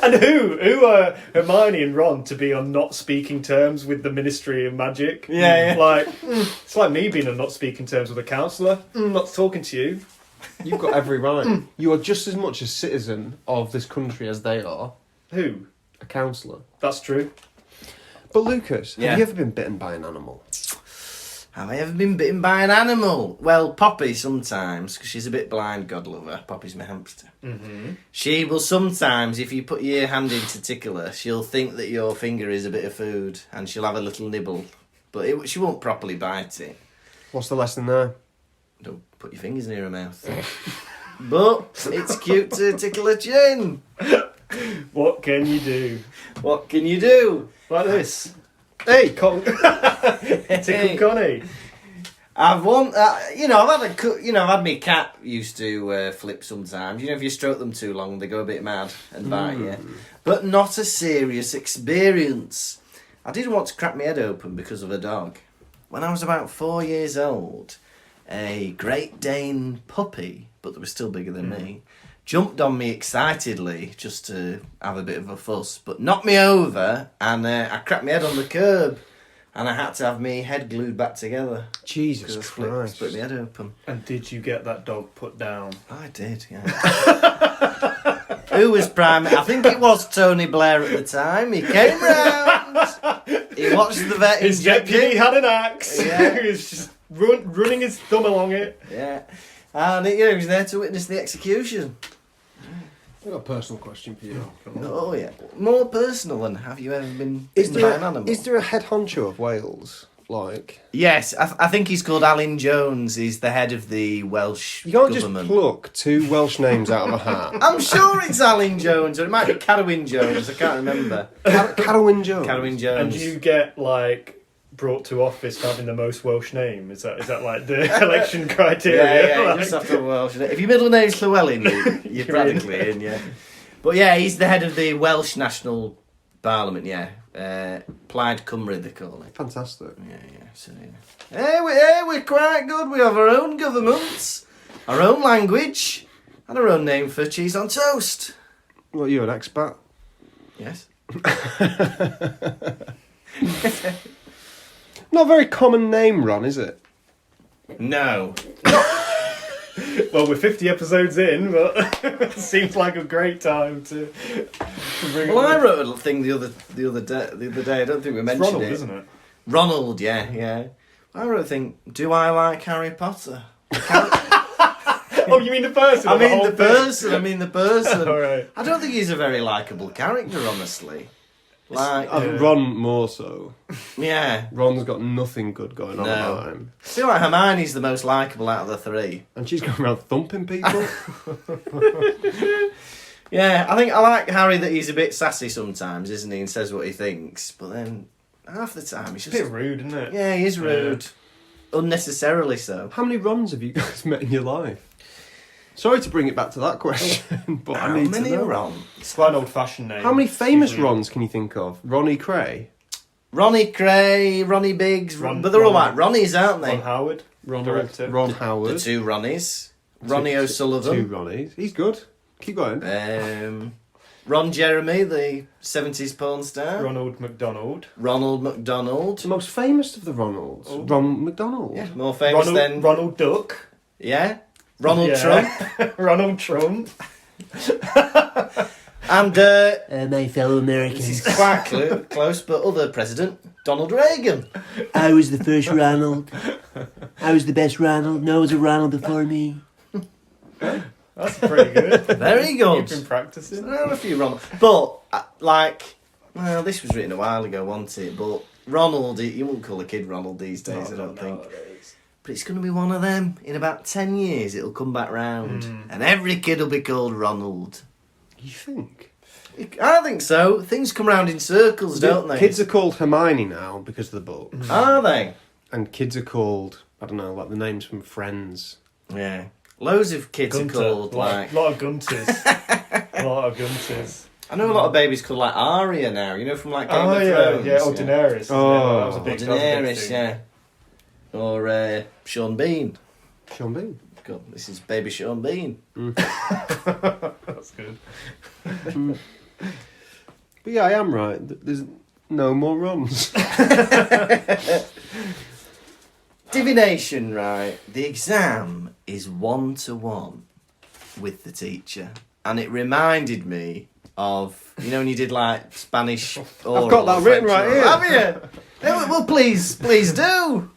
And who are Hermione and Ron to be on not speaking terms with the Ministry of Magic? Yeah, yeah. Like, it's like me being on not speaking terms with a counsellor. Not talking to you. You've got every right. You are just as much a citizen of this country as they are. Who? A councillor. That's true. But Lucas, Yeah. have you ever been bitten by an animal? Have I ever been bitten by an animal? Well, Poppy sometimes, because she's a bit blind, God love her. Poppy's my hamster. Mm-hmm. She will sometimes, if you put your hand in to tickle her, she'll think that your finger is a bit of food and she'll have a little nibble. But she won't properly bite it. What's the lesson there? Don't put your fingers near her mouth. But it's cute to tickle her chin. What can you do? What can you do? Like this. Hey, Tickle Connie. I've had my cat used to flip sometimes. You know, if you stroke them too long, they go a bit mad and bite you. But not a serious experience. I did want to crack my head open because of a dog. When I was about 4 years old, a Great Dane puppy, but they were still bigger than me, jumped on me excitedly just to have a bit of a fuss, but knocked me over and I cracked my head on the curb and I had to have my head glued back together. Jesus Because Christ. I split my head open. And did you get that dog put down? I did, yeah. Who was prime? I think it was Tony Blair at the time. He came round. He watched the vet His inject deputy him. had an axe. Yeah. He was just running his thumb along it. Yeah. And he was there to witness the execution. I've got a personal question for you. Oh, yeah. More personal than have you ever been Is bitten by there, an animal? is there a head honcho of Wales? Like, Yes, I think he's called Alan Jones. He's the head of the Welsh you can't government. just pluck two Welsh names out of a hat. I'm sure it's Alan Jones, or it might be Carwyn Jones. I can't remember. Carwyn Jones. Carwyn Jones. And do you get brought to office for having the most Welsh name? Is that like the election criteria? Yeah, you just have to Welsh. If your middle name's Llewellyn, you're practically in, yeah. But yeah, he's the head of the Welsh National Parliament, yeah. Plaid Cymru, they call it. Fantastic. Yeah. So, yeah. We're quite good. We have our own governments, our own language, and our own name for cheese on toast. Well, you're an expat. Yes. Not a very common name, Ron, is it? No. Well, we're 50 episodes in, but it seems like a great time to bring Well, I it. wrote a thing the other day. I don't think we It's mentioned Ronald, it. isn't it? Ronald, yeah. I wrote a thing. Do I like Harry Potter? Oh, you mean the person? I mean whole the thing? person. All right. I don't think he's a very likeable character, honestly. Like, Ron more so. yeah. Ron's got nothing good going on No. about him. I feel like Hermione's the most likeable out of the three. And she's going around thumping people. Yeah, I think I like Harry that he's a bit sassy sometimes, isn't he, and says what he thinks. But then half the time he's It's a just bit rude, isn't it? yeah, he is rude, unnecessarily so. How many Rons have you guys met in your life? Sorry to bring it back to that question, but How I need many to know. are on? It's quite an old-fashioned name. How many famous Usually- Rons can you think of? Ronnie Cray? Ronnie Cray, Ronnie Biggs, but they're all like Ronnies, aren't they? Ron Howard, director. Ron The Howard. two Ronnies. Ronnie Two O'Sullivan. Ronnies. He's good. Keep going. Ron Jeremy, the 70s porn star. Ronald McDonald. Ronald McDonald. The most famous of the Ronalds. Oh. Ron McDonald. Yeah, more famous than... Ronald Duck. Yeah. Ronald Yeah. Trump. Ronald Trump. And, My fellow this is Americans, quite close, but other president, Donald Reagan. I was the first Ronald. I was the best Ronald. No was a Ronald before me. That's pretty good. Very good. You've been practicing. There are a few Ronald. But, well, this was written a while ago, wasn't it? But Ronald, you wouldn't call a kid Ronald these days, I don't think. But it's going to be one of them. In about 10 years, it'll come back round. And every kid will be called Ronald. You think? I think so. Things come round in circles, don't they? Kids are called Hermione now because of the book. Are they? And kids are called, I don't know, like the names from Friends. Yeah. Loads of kids Gunter. are called, like... A lot of Gunters. A lot of Gunters. I know a lot of babies called, like, Arya now, you know, from, like, Game Oh, of yeah. Thrones. Yeah, or Daenerys. isn't it? Oh. That was a Or big Daenerys, thing. yeah. Or Sean Bean. Sean Bean. God, this is baby Sean Bean. That's good. But yeah, I am right. There's no more Rons. Divination, right? The exam is 1-to-1. with the teacher, and it reminded me of, you know, when you did like Spanish. I've got that written right here. Have you? Well, please do.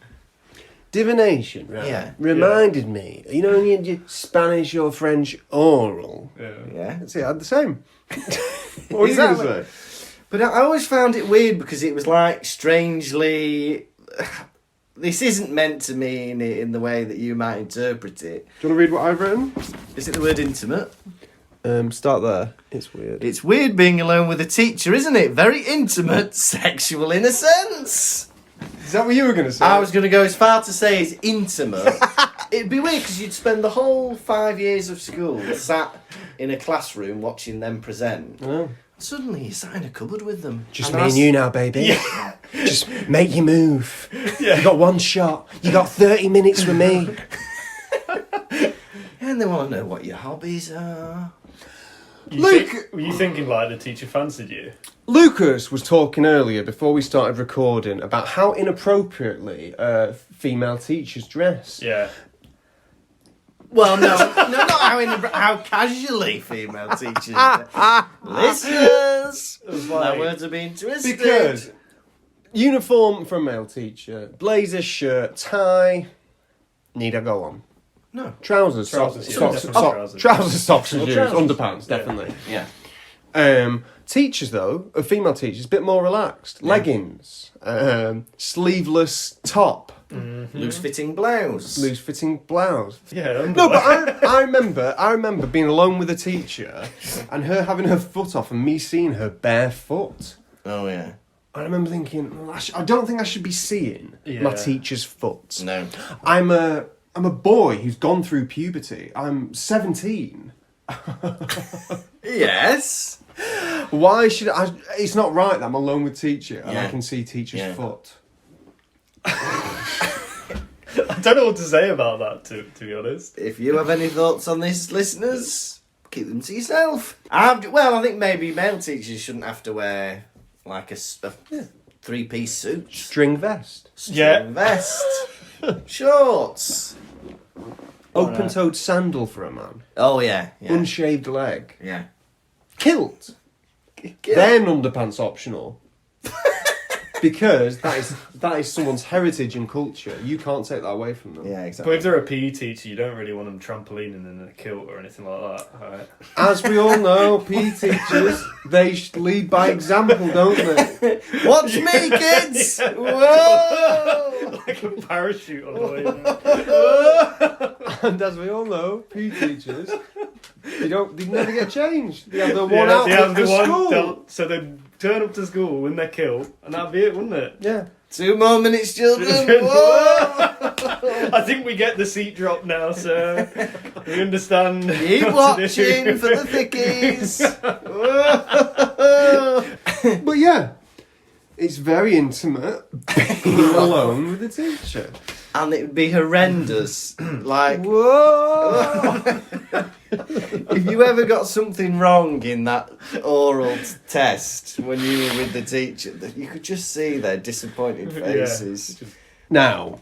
Divination, right? Yeah. Reminded me. You know when you did Spanish or French oral? Yeah. See, I had the same. What were you going to Exactly. say? But I always found it weird because it was like strangely. This isn't meant to mean it in the way that you might interpret it. Do you want to read what I've written? Is it the word intimate? Start there. It's weird. It's weird being alone with a teacher, isn't it? Very intimate, sexual in a sense. Is that what you were going to say? I was going to go as far to say it's intimate. It'd be weird because you'd spend the whole 5 years of school sat in a classroom watching them present. Oh. Suddenly you sat in a cupboard with them. Just me and you now, baby. Yeah. Just make your move. Yeah. You got one shot. You got 30 minutes with me. And they want to know what your hobbies are. Were you thinking like the teacher fancied you? Lukas was talking earlier before we started recording about how inappropriately female teachers dress. Yeah. Well, no, not how casually female teachers. Listeners, my words are being twisted. Because uniform for a male teacher, blazer, shirt, tie. Need I go on? No. Trousers, Trousers, socks, yeah, socks, definitely socks, trousers. trousers, socks and Well, shoes, trousers. underpants, definitely. Yeah. Teachers though, female teachers, a bit more relaxed. Leggings, sleeveless top, Loose fitting blouse. loose fitting blouse. Yeah. No, but I remember being alone with a teacher and her having her foot off and me seeing her barefoot. Oh yeah. I remember thinking, well, I don't think I should be seeing my Yeah. teacher's foot. No. I'm a boy who's gone through puberty. I'm 17. Yes. Why should I? It's not right that I'm alone with teacher and I Yeah. can see teacher's Yeah. foot. I don't know what to say about that, to be honest. If you have any thoughts on this, listeners, keep them to yourself. I think maybe male teachers shouldn't have to wear like a three-piece suit, String vest. string vest, shorts. Open-toed sandal for a man. Oh yeah, yeah, Unshaved leg. yeah. Kilt. Then underpants optional. Because that is someone's heritage and culture. You can't take that away from them. Yeah, But exactly. if they're a PE teacher, you don't really want them trampolining in a kilt or anything like that, right? As we all know, PE teachers, they lead by example, don't they? Watch me, kids! Whoa! Like a parachute on the way. And as we all know, PE teachers, they never get changed. They have the one Yeah, they outfit have for the one school. so they turn up to school in their kilt, and that'd be it, wouldn't it? Yeah. 2 more minutes, children. Whoa! I think we get the seat drop now, so we understand. Keep what to watching do. for the thickies. Whoa! But yeah, it's very intimate being alone with a teacher. And it would be horrendous. Like, Whoa! if you ever got something wrong in that oral test when you were with the teacher, that you could just see their disappointed faces. Now,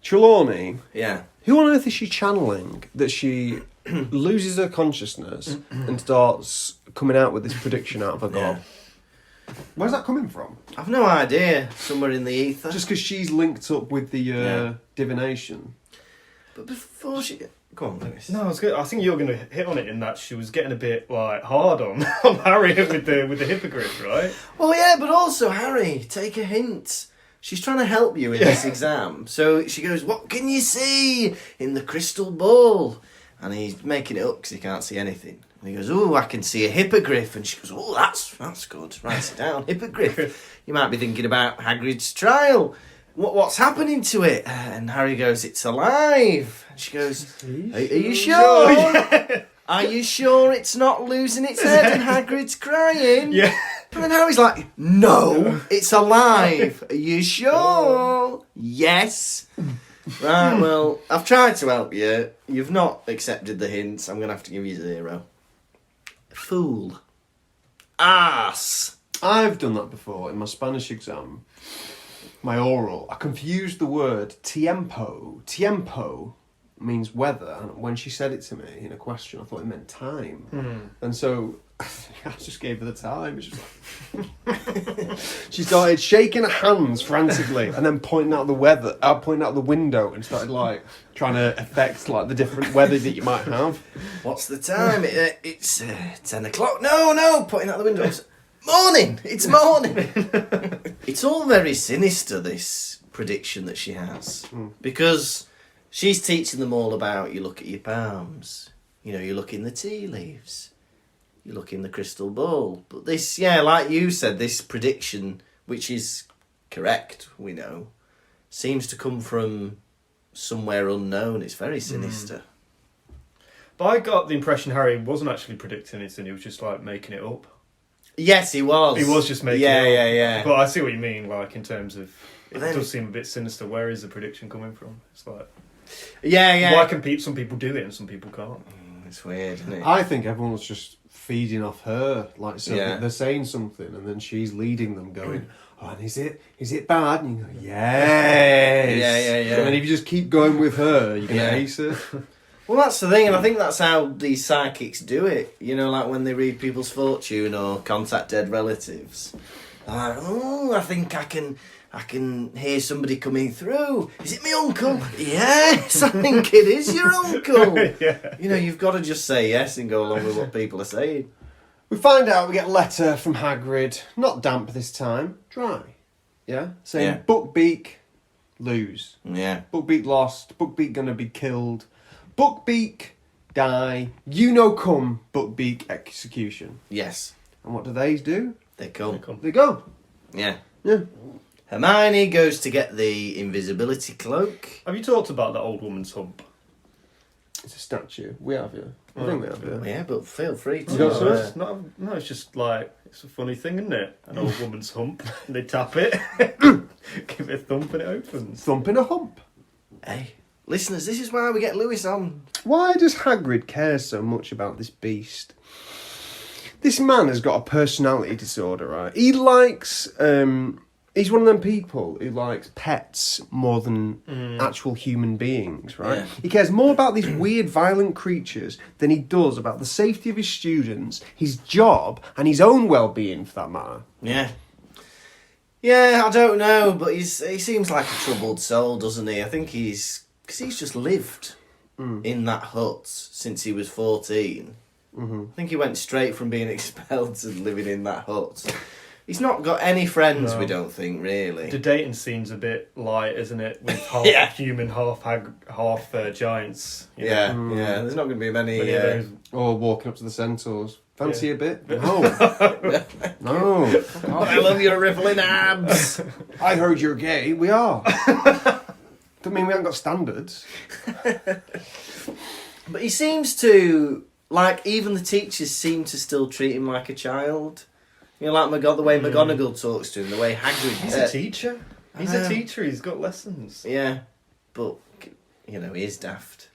Trelawney, Yeah. who on earth is she channeling that she loses her consciousness and starts coming out with this prediction out of her gob? Where's that coming from? I've no idea. Somewhere in the ether. Just because she's linked up with the divination. But before she... Go on, Lewis. No, I think you're going to hit on it in that she was getting a bit like hard on Harry with the hippogriff, right? Oh yeah, but also, Harry, take a hint. She's trying to help you in this exam. So she goes, what can you see in the crystal ball? And he's making it up because he can't see anything. And he goes, oh, I can see a hippogriff. And she goes, oh, that's good. Write it down, hippogriff. You might be thinking about Hagrid's trial. What's happening to it? And Harry goes, it's alive. And she goes, are you sure? Yeah. Are you sure it's not losing its head and Hagrid's crying? Yeah. And then Harry's like, no, it's alive. Are you sure? Yes. Right, well, I've tried to help you. You've not accepted the hints. I'm going to have to give you 0. Fool. Ass. I've done that before in my Spanish exam. My oral. I confused the word tiempo. means weather, and when she said it to me in a question, I thought it meant time. And so I just gave her the time. She was like she started shaking her hands frantically and then pointing out the window and started like trying to affect like the different weather that you might have. What's the time? It's 10 o'clock. No, pointing out the window. Morning! It's morning! It's all very sinister, this prediction that she has. Because she's teaching them all about, you look at your palms, you look in the tea leaves, you look in the crystal ball. But this, like you said, this prediction, which is correct, we know, seems to come from somewhere unknown. It's very sinister. But I got the impression Harry wasn't actually predicting it, and he was just like making it up. Yes, he was. He was just making it up. Yeah. But I see what you mean, like, in terms of... It then- does seem a bit sinister. Where is the prediction coming from? It's like... Yeah. Why can some people do it and some people can't? It's weird, isn't it? I think everyone was just feeding off her, like, so Yeah. they're saying something and then she's leading them going, oh, and is it bad? And you go, yes. Yeah. And then if you just keep going with her, you're going to Yeah. ace it. Well, that's the thing, and I think that's how these psychics do it. Like when they read people's fortune or contact dead relatives. They're like, oh, I think I can hear somebody coming through. Is it my uncle? Yes, I think it is your uncle. Yeah. You've got to just say yes and go along with what people are saying. We find out we get a letter from Hagrid, not damp this time, dry. Yeah? Saying, Yeah. Buckbeak, lose. Yeah. Buckbeak lost, Buckbeak gonna be killed. Buckbeak, die. Come, Buckbeak, execution. Yes. And what do they do? They come. They go. Yeah. Yeah. Hermione goes to get the invisibility cloak. Have you talked about that old woman's hump? It's a statue. We have, yeah. I think we have, yeah. Yeah, but feel free to. You got some? It's not, no, it's just like, it's a funny thing, isn't it? An old woman's hump. They tap it, give it a thump and it opens. Thumping a hump. Hey, listeners, this is why we get Lewis on. Why does Hagrid care so much about this beast? This man has got a personality disorder, right? He likes... he's one of them people who likes pets more than actual human beings, right? Yeah. He cares more about these weird, violent creatures than he does about the safety of his students, his job, and his own well-being, for that matter. Yeah. Yeah, I don't know, but he seems like a troubled soul, doesn't he? I think because he's just lived in that hut since he was 14. I think he went straight from being expelled to living in that hut. He's not got any friends, No. we don't think, really. The dating scene's a bit light, isn't it? With half Yeah. human, half giants. you Yeah, know? yeah. There's not going to be many. Many of those. Or walking up to the centaurs. Fancy Yeah. a bit? No. No. I love your rippling abs. I heard you're gay. We are. Don't mean we haven't got standards. But he seems to, like, even the teachers seem to still treat him like a child. Like the way McGonagall talks to him, the way Hagrid... He's a teacher. He's know. a teacher. He's got lessons. Yeah, but, he is daft.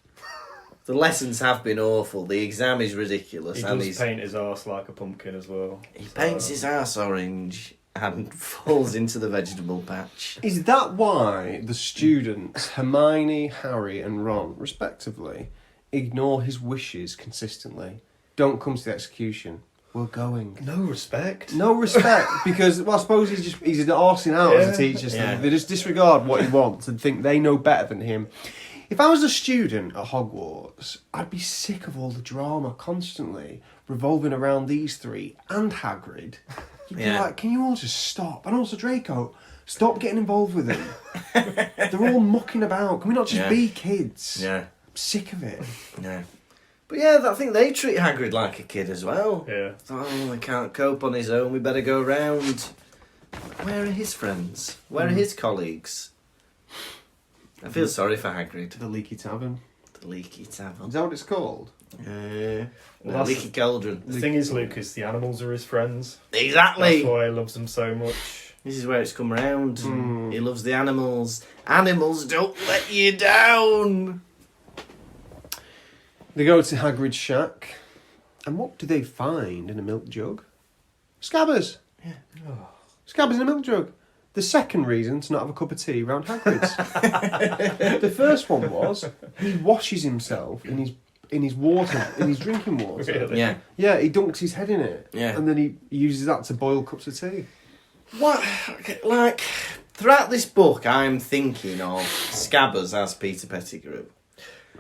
The lessons have been awful. The exam is ridiculous. He and does paint his arse like a pumpkin as well. he paints his ass orange and falls into the vegetable patch. Is that why the students, Hermione, Harry and Ron, respectively, ignore his wishes consistently? Don't come to the execution. We're going. No respect. No respect, because, well, I suppose he's an arsing out as a teacher, so Yeah. they just disregard what he wants and think they know better than him. If I was a student at Hogwarts, I'd be sick of all the drama constantly revolving around these three and Hagrid. You'd be Yeah. like, can you all just stop? And also Draco, stop getting involved with them. They're all mucking about. Can we not just Yeah. be kids? Yeah, I'm sick of it. yeah. But yeah, I think they treat Hagrid like a kid as well. Yeah. Oh, he can't cope on his own, we better go round. Where are his friends? Where are his colleagues? I feel sorry for Hagrid. The Leaky Tavern. The leaky tavern. Is that what it's called? The that's- leaky cauldron. The thing is, Lucas, the animals are his friends. Exactly. That's why he loves them so much. This is where it's come round. He loves the animals. Animals don't let you down. They go to Hagrid's shack, and what do they find in a milk jug? Scabbers. Yeah. Scabbers in a milk jug. The second reason to not have a cup of tea around Hagrid's. The first one was he washes himself in his water, in his drinking water. Really? Yeah. Yeah, he dunks his head in it. Yeah. And then he uses that to boil cups of tea. What? Like, throughout this book, I'm thinking of Scabbers as Peter Pettigrew.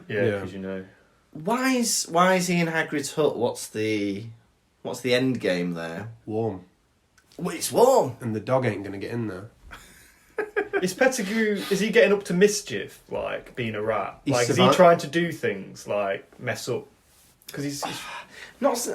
Yeah, Yeah. because you know. Why is he in Hagrid's hut? What's the end game there? Warm. Well, it's warm. And the dog ain't going to get in there. Is Pettigrew, is he getting up to mischief, like, being a rat? He's Like, is he trying to do things, like, mess up? Because he's... Not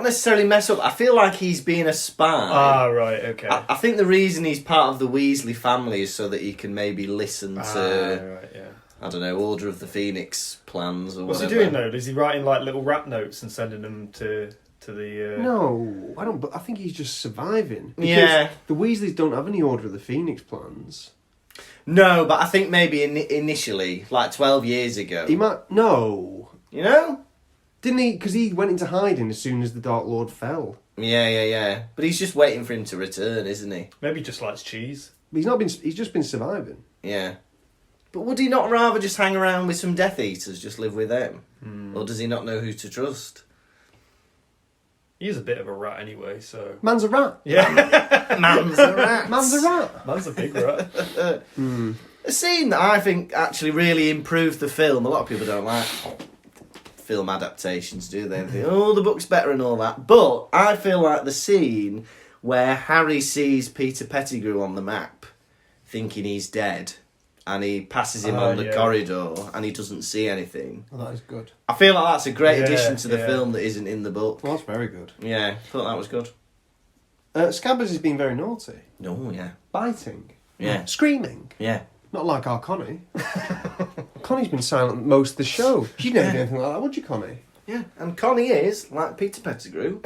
necessarily mess up. I feel like he's being a spy. Ah, right, okay. I think the reason he's part of the Weasley family is so that he can maybe listen to, right, yeah. I don't know, Order of the Phoenix plans or What's whatever. he doing, though? Is he writing, like, little rap notes and sending them to the... No, I don't. But I think he's just surviving. Because Yeah. the Weasleys don't have any Order of the Phoenix plans. No, but I think maybe initially, like 12 years ago. He might. No. You know? Didn't he? Because he went into hiding as soon as the Dark Lord fell. Yeah. But he's just waiting for him to return, isn't he? Maybe he just likes cheese. But he's just been surviving. Yeah. But would he not rather just hang around with some Death Eaters, just live with them? Or does he not know who to trust? He is a bit of a rat anyway, so... Man's a rat. Yeah. Man's a rat. Man's a rat. Man's a big rat. A scene that I think actually really improved the film. A lot of people don't like film adaptations, do they? They think, oh, the book's better and all that. But I feel like the scene where Harry sees Peter Pettigrew on the map, thinking he's dead, and he passes him on the corridor, and he doesn't see anything. Well, that is good. I feel like that's a great Yeah, addition to the yeah. film that isn't in the book. Well, that's very good. Yeah, thought that was good. Scabbers has been very naughty. Oh, yeah. Biting. Yeah. Screaming. Yeah. Not like our Connie. Connie's been silent most of the show. You'd never do anything like that, would you, Connie? Yeah. And Connie is, like Peter Pettigrew,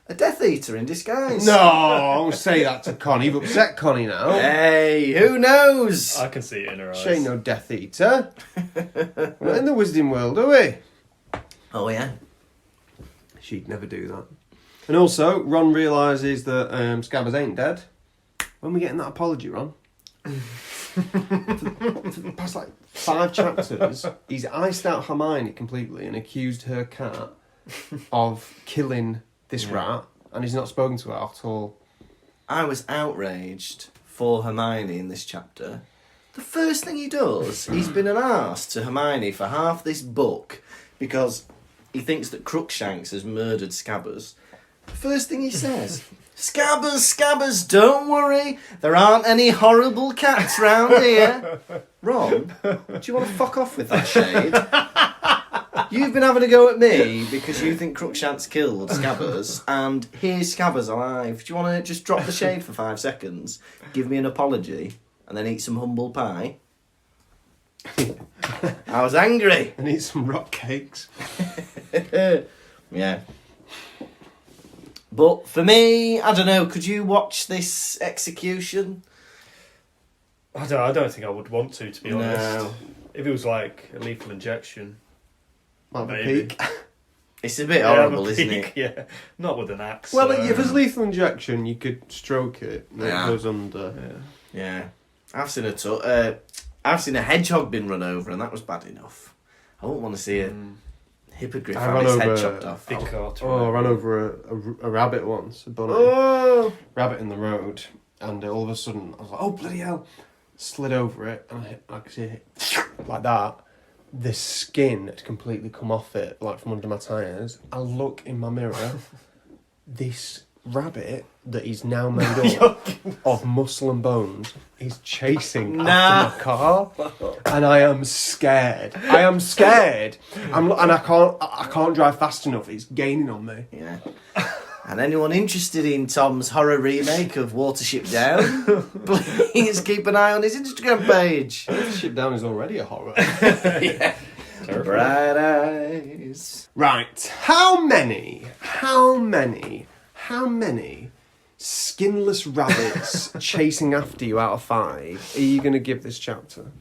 a Death Eater in disguise. No, I won't say that to Connie. You've upset Connie now. Hey, who knows? I can see it in her eyes. She ain't no Death Eater. We're not in the Wizarding world, are we? Oh, yeah. She'd never do that. And also, Ron realises that Scabbers ain't dead. When we getting that apology, Ron? for the past, 5 chapters, he's iced out Hermione completely and accused her cat of killing this rat, and he's not spoken to her at all. I was outraged for Hermione in this chapter. The first thing he does, he's been an arse to Hermione for half this book because he thinks that Crookshanks has murdered Scabbers. The first thing he says, Scabbers, don't worry, there aren't any horrible cats round here. Ron, do you want to fuck off with that shade? You've been having a go at me because you think Crookshanks killed Scabbers, and here's Scabbers alive. Do you want to just drop the shade for 5 seconds, give me an apology, and then eat some humble pie? I was angry. And eat some rock cakes. Yeah. But for me, I don't know, could you watch this execution? I don't think I would want to be honest. No. If it was like a lethal injection. Might be Maybe. peak. It's a bit Yeah, horrible, I'm a isn't peak, it? Yeah, not with an axe. Well, if it's lethal injection, you could stroke it and Yeah. it goes under. Yeah. I've seen a hedgehog been run over, and that was bad enough. I wouldn't want to see a hippogriff I have ran its over head chopped off. Big cart. Oh, I ran over a rabbit once, a bunny. Oh! Rabbit in the road, and all of a sudden I was like, oh bloody hell, slid over it, and I could see it like that. The skin had completely come off it, like from under my tyres. I look in my mirror, this rabbit that is now made up of muscle and bones is chasing after my car, and I am scared. And I can't drive fast enough. It's gaining on me. Yeah. And anyone interested in Tom's horror remake of Watership Down, please keep an eye on his Instagram page. Ship Down is already a horror. Yeah. Bright eyes. Right. How many skinless rabbits chasing after you out of 5 are you going to give this chapter?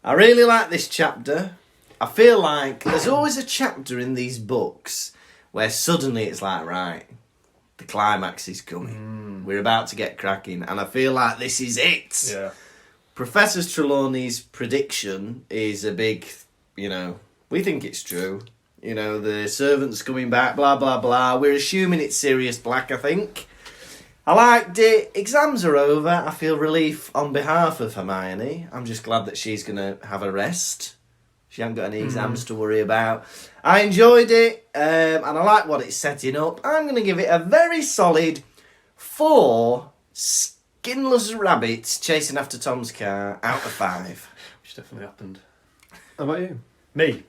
I really like this chapter. I feel like there's always a chapter in these books where suddenly it's like, right, The climax is coming. We're about to get cracking, and I feel like this is it. Yeah. Professor Trelawney's prediction is a big, we think it's true. The servant's coming back, blah, blah, blah. We're assuming it's Sirius Black, I think. I liked it. Exams are over. I feel relief on behalf of Hermione. I'm just glad that she's going to have a rest. She hasn't got any exams to worry about. I enjoyed it, and I like what it's setting up. I'm going to give it a very solid 4 skinless rabbits chasing after Tom's car out of 5. Which definitely happened. How about you? Me?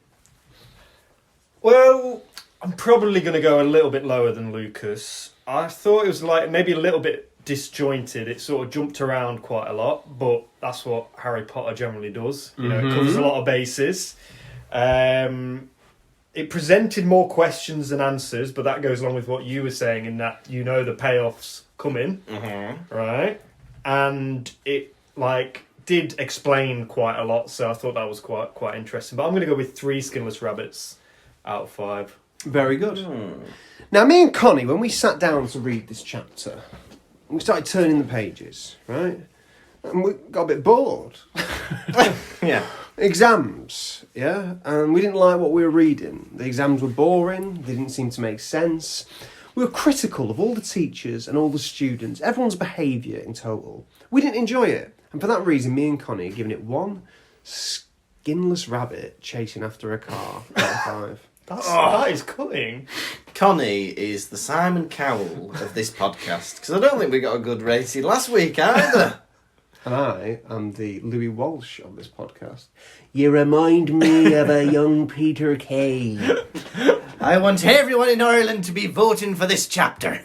Well, I'm probably going to go a little bit lower than Lucas. I thought it was like maybe a little bit disjointed. It sort of jumped around quite a lot, but that's what Harry Potter generally does. It covers a lot of bases. It presented more questions than answers, but that goes along with what you were saying in that the payoff's coming, right? And it did explain quite a lot, so I thought that was quite interesting. But I'm going to go with 3 skinless rabbits out of 5. Very good. Now, me and Connie, when we sat down to read this chapter, we started turning the pages, right? And we got a bit bored. Yeah. Exams, yeah? And we didn't like what we were reading. The exams were boring, they didn't seem to make sense. We were critical of all the teachers and all the students, everyone's behaviour in total. We didn't enjoy it. And for that reason, me and Connie are giving it 1 skinless rabbit chasing after a car out of 5. That is cutting. Connie is the Simon Cowell of this podcast, because I don't think we got a good rating last week either. And I am the Louis Walsh of this podcast. You remind me of a young Peter Kay. I want everyone in Ireland to be voting for this chapter.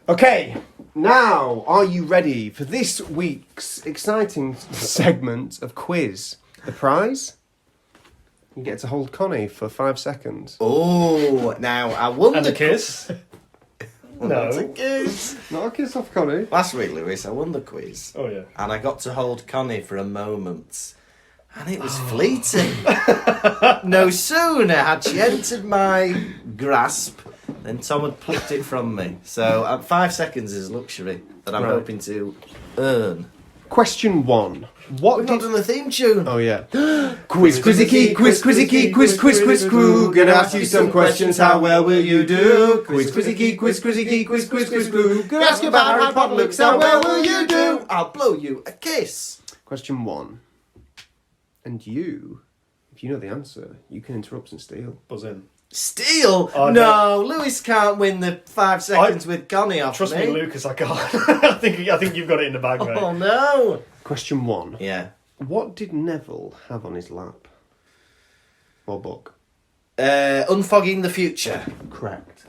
Okay, now are you ready for this week's exciting segment of quiz? The prize? You get to hold Connie for 5 seconds. Oh, now I won And the a kiss? Not a No. kiss. Not a kiss off Connie. Last week, Lewis, I won the quiz. Oh, yeah. And I got to hold Connie for a moment. And it was fleeting. No sooner had she entered my grasp than Tom had plucked it from me. So 5 seconds is luxury that I'm Right. hoping to earn. Question 1. What We've not did... done the theme tune. Oh, yeah. Quiz, quizzy key, quiz, quizzy key, quiz, quiz, quiz, crew. Gonna ask you some questions, how well will you do? Quiz, quizzy key, quiz, quizzy key, quiz, quiz, quiz, crew. Gonna ask you about Harry Potter, Lukas, how well will you do? I'll blow you a kiss. Question 1. And you, if you know the answer, you can interrupt and steal. Buzz in. Steal? Oh, no, Lewis can't win the 5 seconds with Connie off Trust me. me, Lucas, I can't. I think you've got it in the bag, mate. Oh no. Question 1. Yeah. What did Neville have on his lap? Or book? Unfogging the Future. Correct.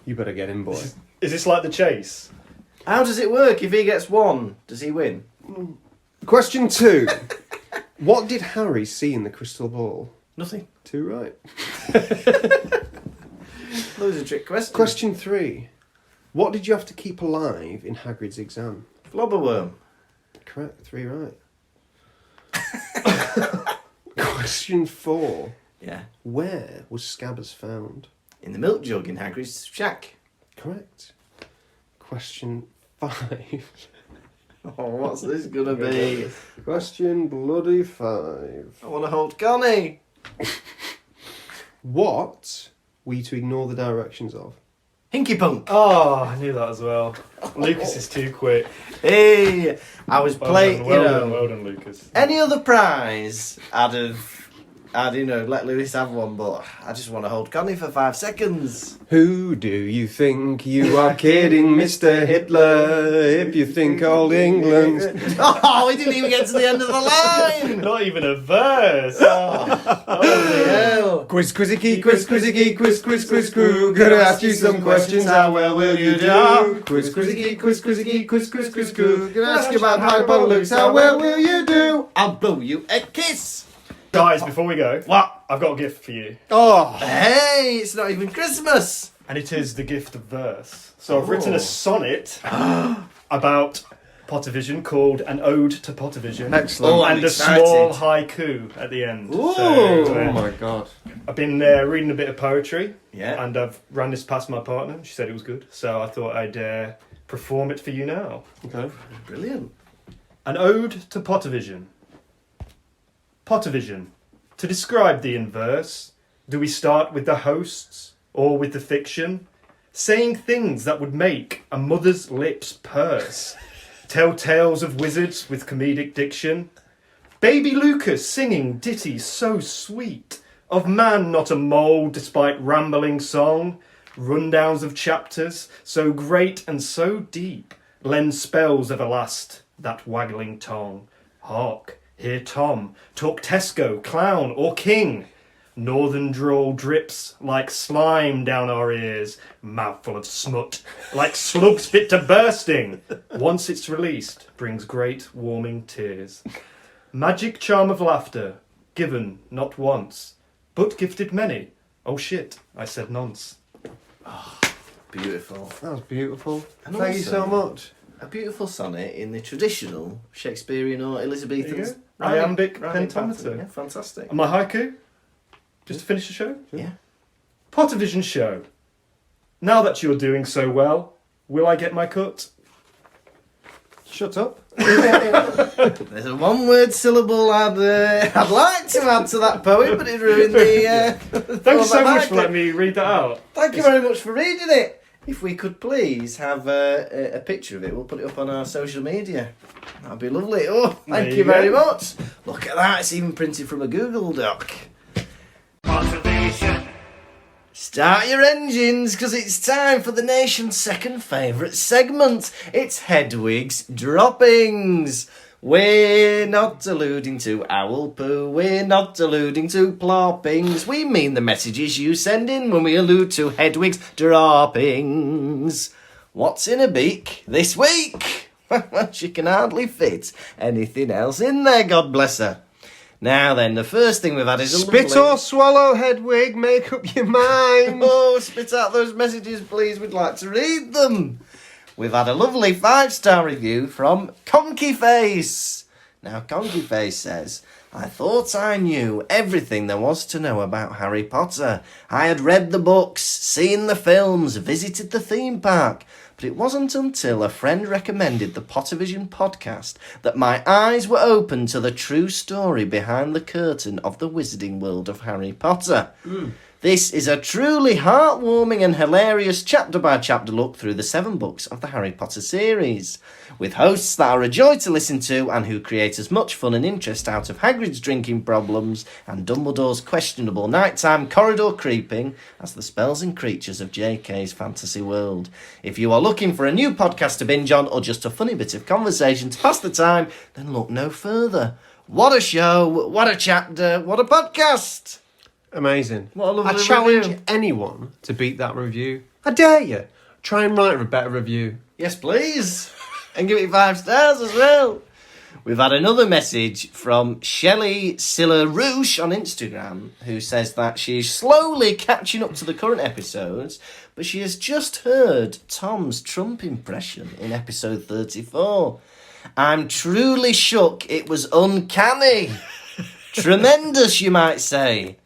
You better get in, boy. Is this like the chase? How does it work? If he gets 1, does he win? Question 2. What did Harry see in the crystal ball? Nothing. 2 right. Those are trick questions. Question 3. What did you have to keep alive in Hagrid's exam? Flobberworm. Correct. 3 right. Question 4. Yeah. Where was Scabbers found? In the milk jug in Hagrid's shack. Correct. Question 5. Oh, what's this gonna be? Question bloody 5. I want to hold Connie. What were you to ignore the directions of? Hinky Punk. Oh, I knew that as well. Lucas is too quick. Hey, I was playing, Well done, Lucas. any other prize I'd let Lewis have one, but I just want to hold Connie for 5 seconds. Who do you think you are kidding, Mr. Hitler, if you think old England... Oh, we didn't even get to the end of the line. Not even a verse. Holy hell. Quiz, quizzy key, quiz, quizzy key, quiz, quiz, quiz, crew. Gonna ask you some questions, how well will you do? Quiz, quizzy key, quiz, quizzy key, quiz, quiz, quiz, crew. Gonna ask you about Harry Potter, Lukas, how well will you do? I'll blow you a kiss. Guys, before we go, What? I've got a gift for you. Oh, Hey, it's not even Christmas. And it is the gift of verse. So I've written Oh. a sonnet about Pottervision called An Ode to Pottervision. Excellent. Oh, I'm And a excited. small haiku at the end. Ooh. Oh my god. I've been reading a bit of poetry. Yeah. And I've ran this past my partner. She said it was good. So I thought I'd perform it for you now. Okay. Brilliant. An Ode to Pottervision. Pottervision. To describe thee in verse, do we start with the hosts or with the fiction? Saying things that would make a mother's lips purse. Tell tales of wizards with comedic diction. Baby Lukas singing ditties so sweet. Of man not a mole despite rambling song. Rundowns of chapters so great and so deep. Lend spells everlast that waggling tongue. Hark, hear Tom talk Tesco, clown or king. Northern drawl drips like slime down our ears. Mouthful of smut, like slugs fit to bursting. Once it's released, brings great warming tears. Magic charm of laughter, given not once, but gifted many. Oh shit, I said nonce. Beautiful. That was beautiful. And Thank you so also- much. A beautiful sonnet in the traditional Shakespearean or Elizabethan There you go. Iambic pentameter. pattern. Yeah, fantastic. And my haiku, just to finish the show. Yeah. Pottervision show. Now that you're doing so well, will I get my cut? Shut up. There's a one-word syllable I'd like to add to that poem, but it ruined the. Thank you so format. much for letting me read that out. Thank you very much for reading it. If we could please have a picture of it, we'll put it up on our social media. That'd be lovely. Oh, thank There you you very go. much. Look at that, it's even printed from a Google Doc. Pottervision. Start your engines, because it's time for the nation's second favourite segment. It's Hedwig's Droppings. We're not alluding to owl poo, we're not alluding to ploppings. We mean the messages you send in when we allude to Hedwig's Droppings. What's in a beak this week? She can hardly fit anything else in there, God bless her. Now then, the first thing we've had is a Spit lovely... or swallow, Hedwig. Make up your mind. Oh, spit out those messages, please. We'd like to read them. We've had a lovely 5-star review from Conky Face. Now, Conky Face says, I thought I knew everything there was to know about Harry Potter. I had read the books, seen the films, visited the theme park. But it wasn't until a friend recommended the Pottervision podcast that my eyes were opened to the true story behind the curtain of the wizarding world of Harry Potter. This is a truly heartwarming and hilarious chapter-by-chapter look through the 7 books of the Harry Potter series, with hosts that are a joy to listen to and who create as much fun and interest out of Hagrid's drinking problems and Dumbledore's questionable nighttime corridor creeping as the spells and creatures of JK's fantasy world. If you are looking for a new podcast to binge on or just a funny bit of conversation to pass the time, then look no further. What a show, what a chapter, what a podcast! Amazing. What a lovely I challenge review. anyone to beat that review. I dare you. Try and write a better review. Yes, please. And give it 5 stars as well. We've had another message from Shelley Silla Roosh on Instagram, who says that she's slowly catching up to the current episodes, but she has just heard Tom's Trump impression in episode 34. I'm truly shook. It was uncanny. Tremendous, you might say.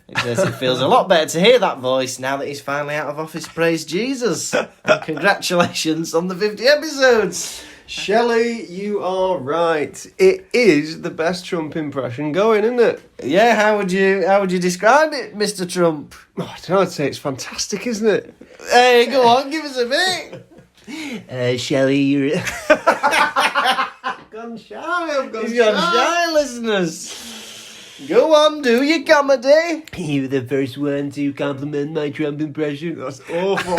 It says it feels a lot better to hear that voice now that he's finally out of office. Praise Jesus. And congratulations on the 50 episodes. Shelley, you are right. It is the best Trump impression going, isn't it? Yeah, how would you describe it, Mr. Trump? Oh, I don't know, I'd say it's fantastic, isn't it? Hey, go on, give us a bit. Shelley, you're... Gone shy, I've gone He's got shy listeners. Go on, do your comedy. you were the first one to compliment my Trump impression. That's awful.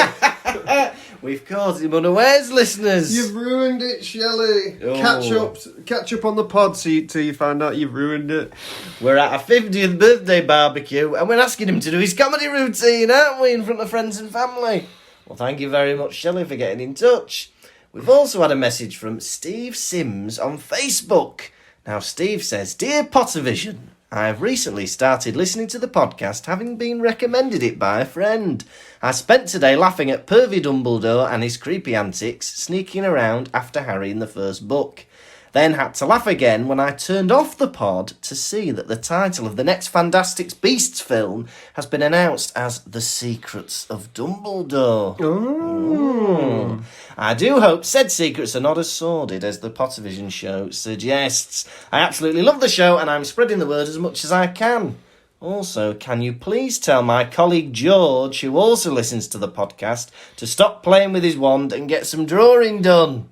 We've caught him unawares, listeners. You've ruined it, Shelley. Oh. Catch up on the pod till you find out you've ruined it. We're at a 50th birthday barbecue and we're asking him to do his comedy routine, aren't we, in front of friends and family? Well, thank you very much, Shelley, for getting in touch. We've also had a message from Steve Sims on Facebook. Now, Steve says, Dear Pottervision, I have recently started listening to the podcast, having been recommended it by a friend. I spent today laughing at pervy Dumbledore and his creepy antics, sneaking around after Harry in the first book. Then had to laugh again when I turned off the pod to see that the title of the next Fantastic Beasts film has been announced as The Secrets of Dumbledore. Ooh. I do hope said secrets are not as sordid as the Pottervision show suggests. I absolutely love the show and I'm spreading the word as much as I can. Also, can you please tell my colleague George, who also listens to the podcast, to stop playing with his wand and get some drawing done?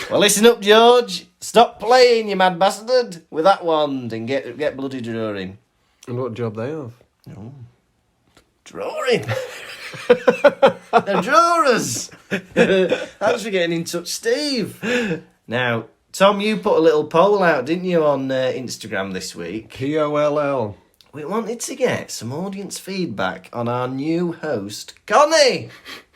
Well, listen up, George. Stop playing, you mad bastard, with that wand and get bloody drawing. And what job they have? Oh. Drawing. They're drawers. Thanks for getting in touch, Steve. Now, Tom, you put a little poll out, didn't you, on Instagram this week? POLL. We wanted to get some audience feedback on our new host, Connie.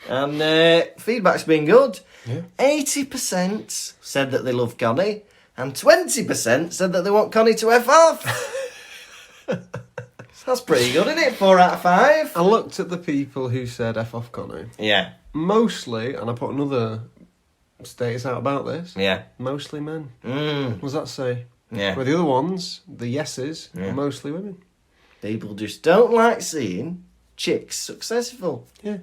And feedback's been good. Yeah. 80% said that they love Connie, and 20% said that they want Connie to F off. That's pretty good, isn't it? 4 out of 5. I looked at the people who said F off Connie. Yeah. Mostly, and I put another status out about this, Yeah. mostly men. Mm. What does that say? Yeah. Where the other ones, the yeses, Yeah. are mostly women. People just don't like seeing chicks successful. Yeah.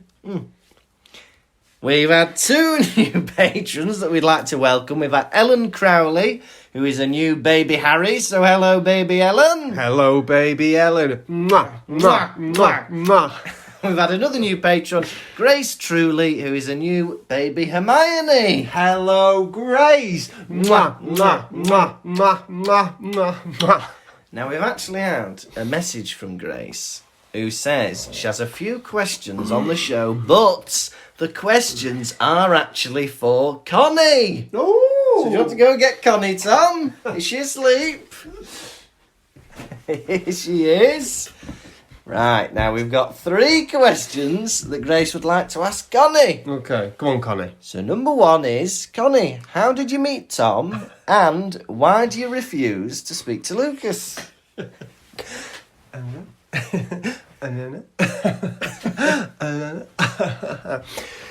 We've had 2 new patrons that we'd like to welcome. We've had Ellen Crowley, who is a new baby Harry. So hello, baby Ellen. Hello, baby Ellen. Mwah, mwah, mwah, mwah. We've had another new patron, Grace Truly, who is a new baby Hermione. Hello, Grace. Mwah, mwah, mwah, mwah, mwah, mwah, mwah. Now, we've actually had a message from Grace, who says she has a few questions on the show, but the questions are actually for Connie. Oh. So do you want to go and get Connie, Tom? Is she asleep? Here she is. Right, now we've got 3 questions that Grace would like to ask Connie. Okay, come on, Connie. So number 1 is, Connie, how did you meet Tom? And why do you refuse to speak to Lukas?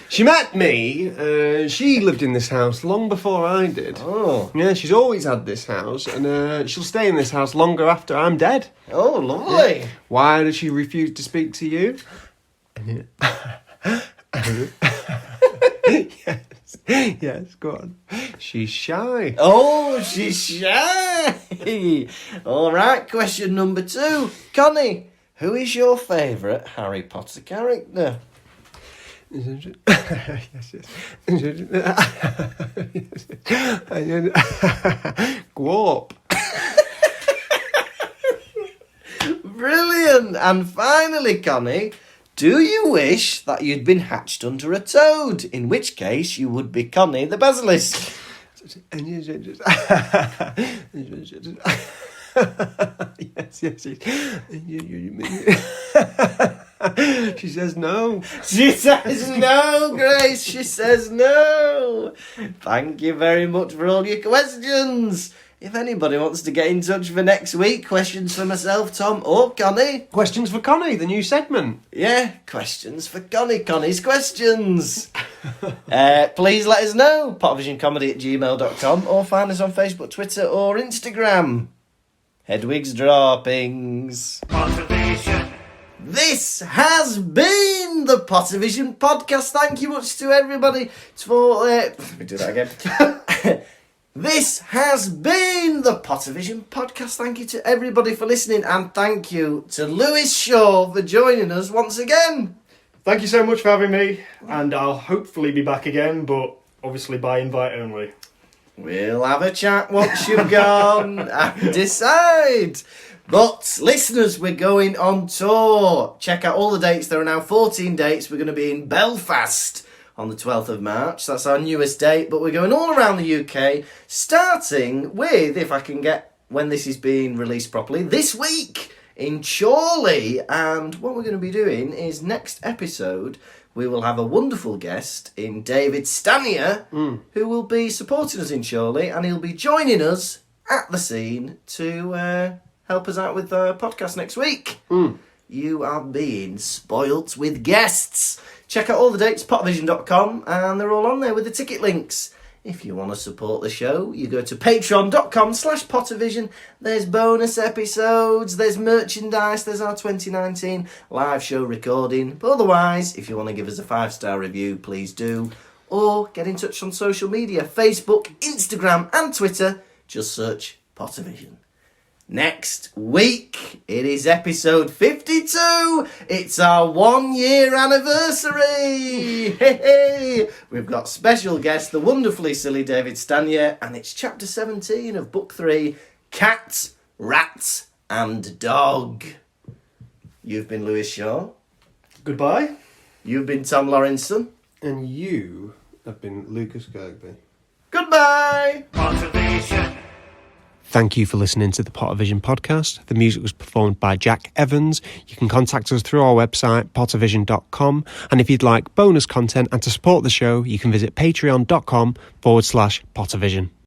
She met me. She lived in this house long before I did. Oh, Yeah, she's always had this house, and she'll stay in this house longer after I'm dead. oh, lovely. Why does she refuse to speak to you? Yes, go on. She's shy. Oh, she's shy. All right, question number 2. Connie, who is your favourite Harry Potter character? Yes. Gwarp. Brilliant. And finally, Connie, do you wish that you'd been hatched under a toad? In which case, you would be Connie the Basilisk. Yes. She says no. She says no, Grace. She says no. Thank you very much for all your questions. If anybody wants to get in touch for next week, questions for myself, Tom, or Connie. Questions for Connie, the new segment. Yeah, questions for Connie. Connie's questions. Please let us know. pottervisioncomedy@gmail.com or find us on Facebook, Twitter or Instagram. Hedwig's Droppings. Pottervision. This has been the Pottervision podcast. Thank you much to everybody for... let me do that again. This has been the Pottervision podcast. Thank you to everybody for listening, and thank you to Lewis Shaw for joining us once again. Thank you so much for having me, and I'll hopefully be back again, but obviously by invite only. We'll have a chat once you've gone and decide. But listeners, we're going on tour. Check out all the dates. There are now 14 dates. We're going to be in Belfast on the 12th of March. That's our newest date. But we're going all around the UK, starting with, if I can get when this is being released properly, this week in Chorley. And what we're going to be doing is next episode, we will have a wonderful guest in David Stanier, who will be supporting us in Chorley, and he'll be joining us at the scene to help us out with the podcast next week. You are being spoilt with guests. Check out all the dates, pottervision.com, and they're all on there with the ticket links. If you want to support the show, you go to patreon.com/Pottervision. There's bonus episodes, there's merchandise, there's our 2019 live show recording. But otherwise, if you want to give us a 5-star review, please do. Or get in touch on social media, Facebook, Instagram and Twitter. Just search Pottervision. Next week, it is episode 52. It's our 1-year anniversary. Hey. We've got special guest, the wonderfully silly David Stanier, and it's chapter 17 of book 3, Cat, Rat and Dog. You've been Lewis Shaw. Goodbye. You've been Tom Lawrenson. And you have been Lukas Kirkby. Goodbye. Pottervision. Thank you for listening to the Pottervision podcast. The music was performed by Jack Evans. You can contact us through our website, pottervision.com. And if you'd like bonus content and to support the show, you can visit patreon.com/Pottervision.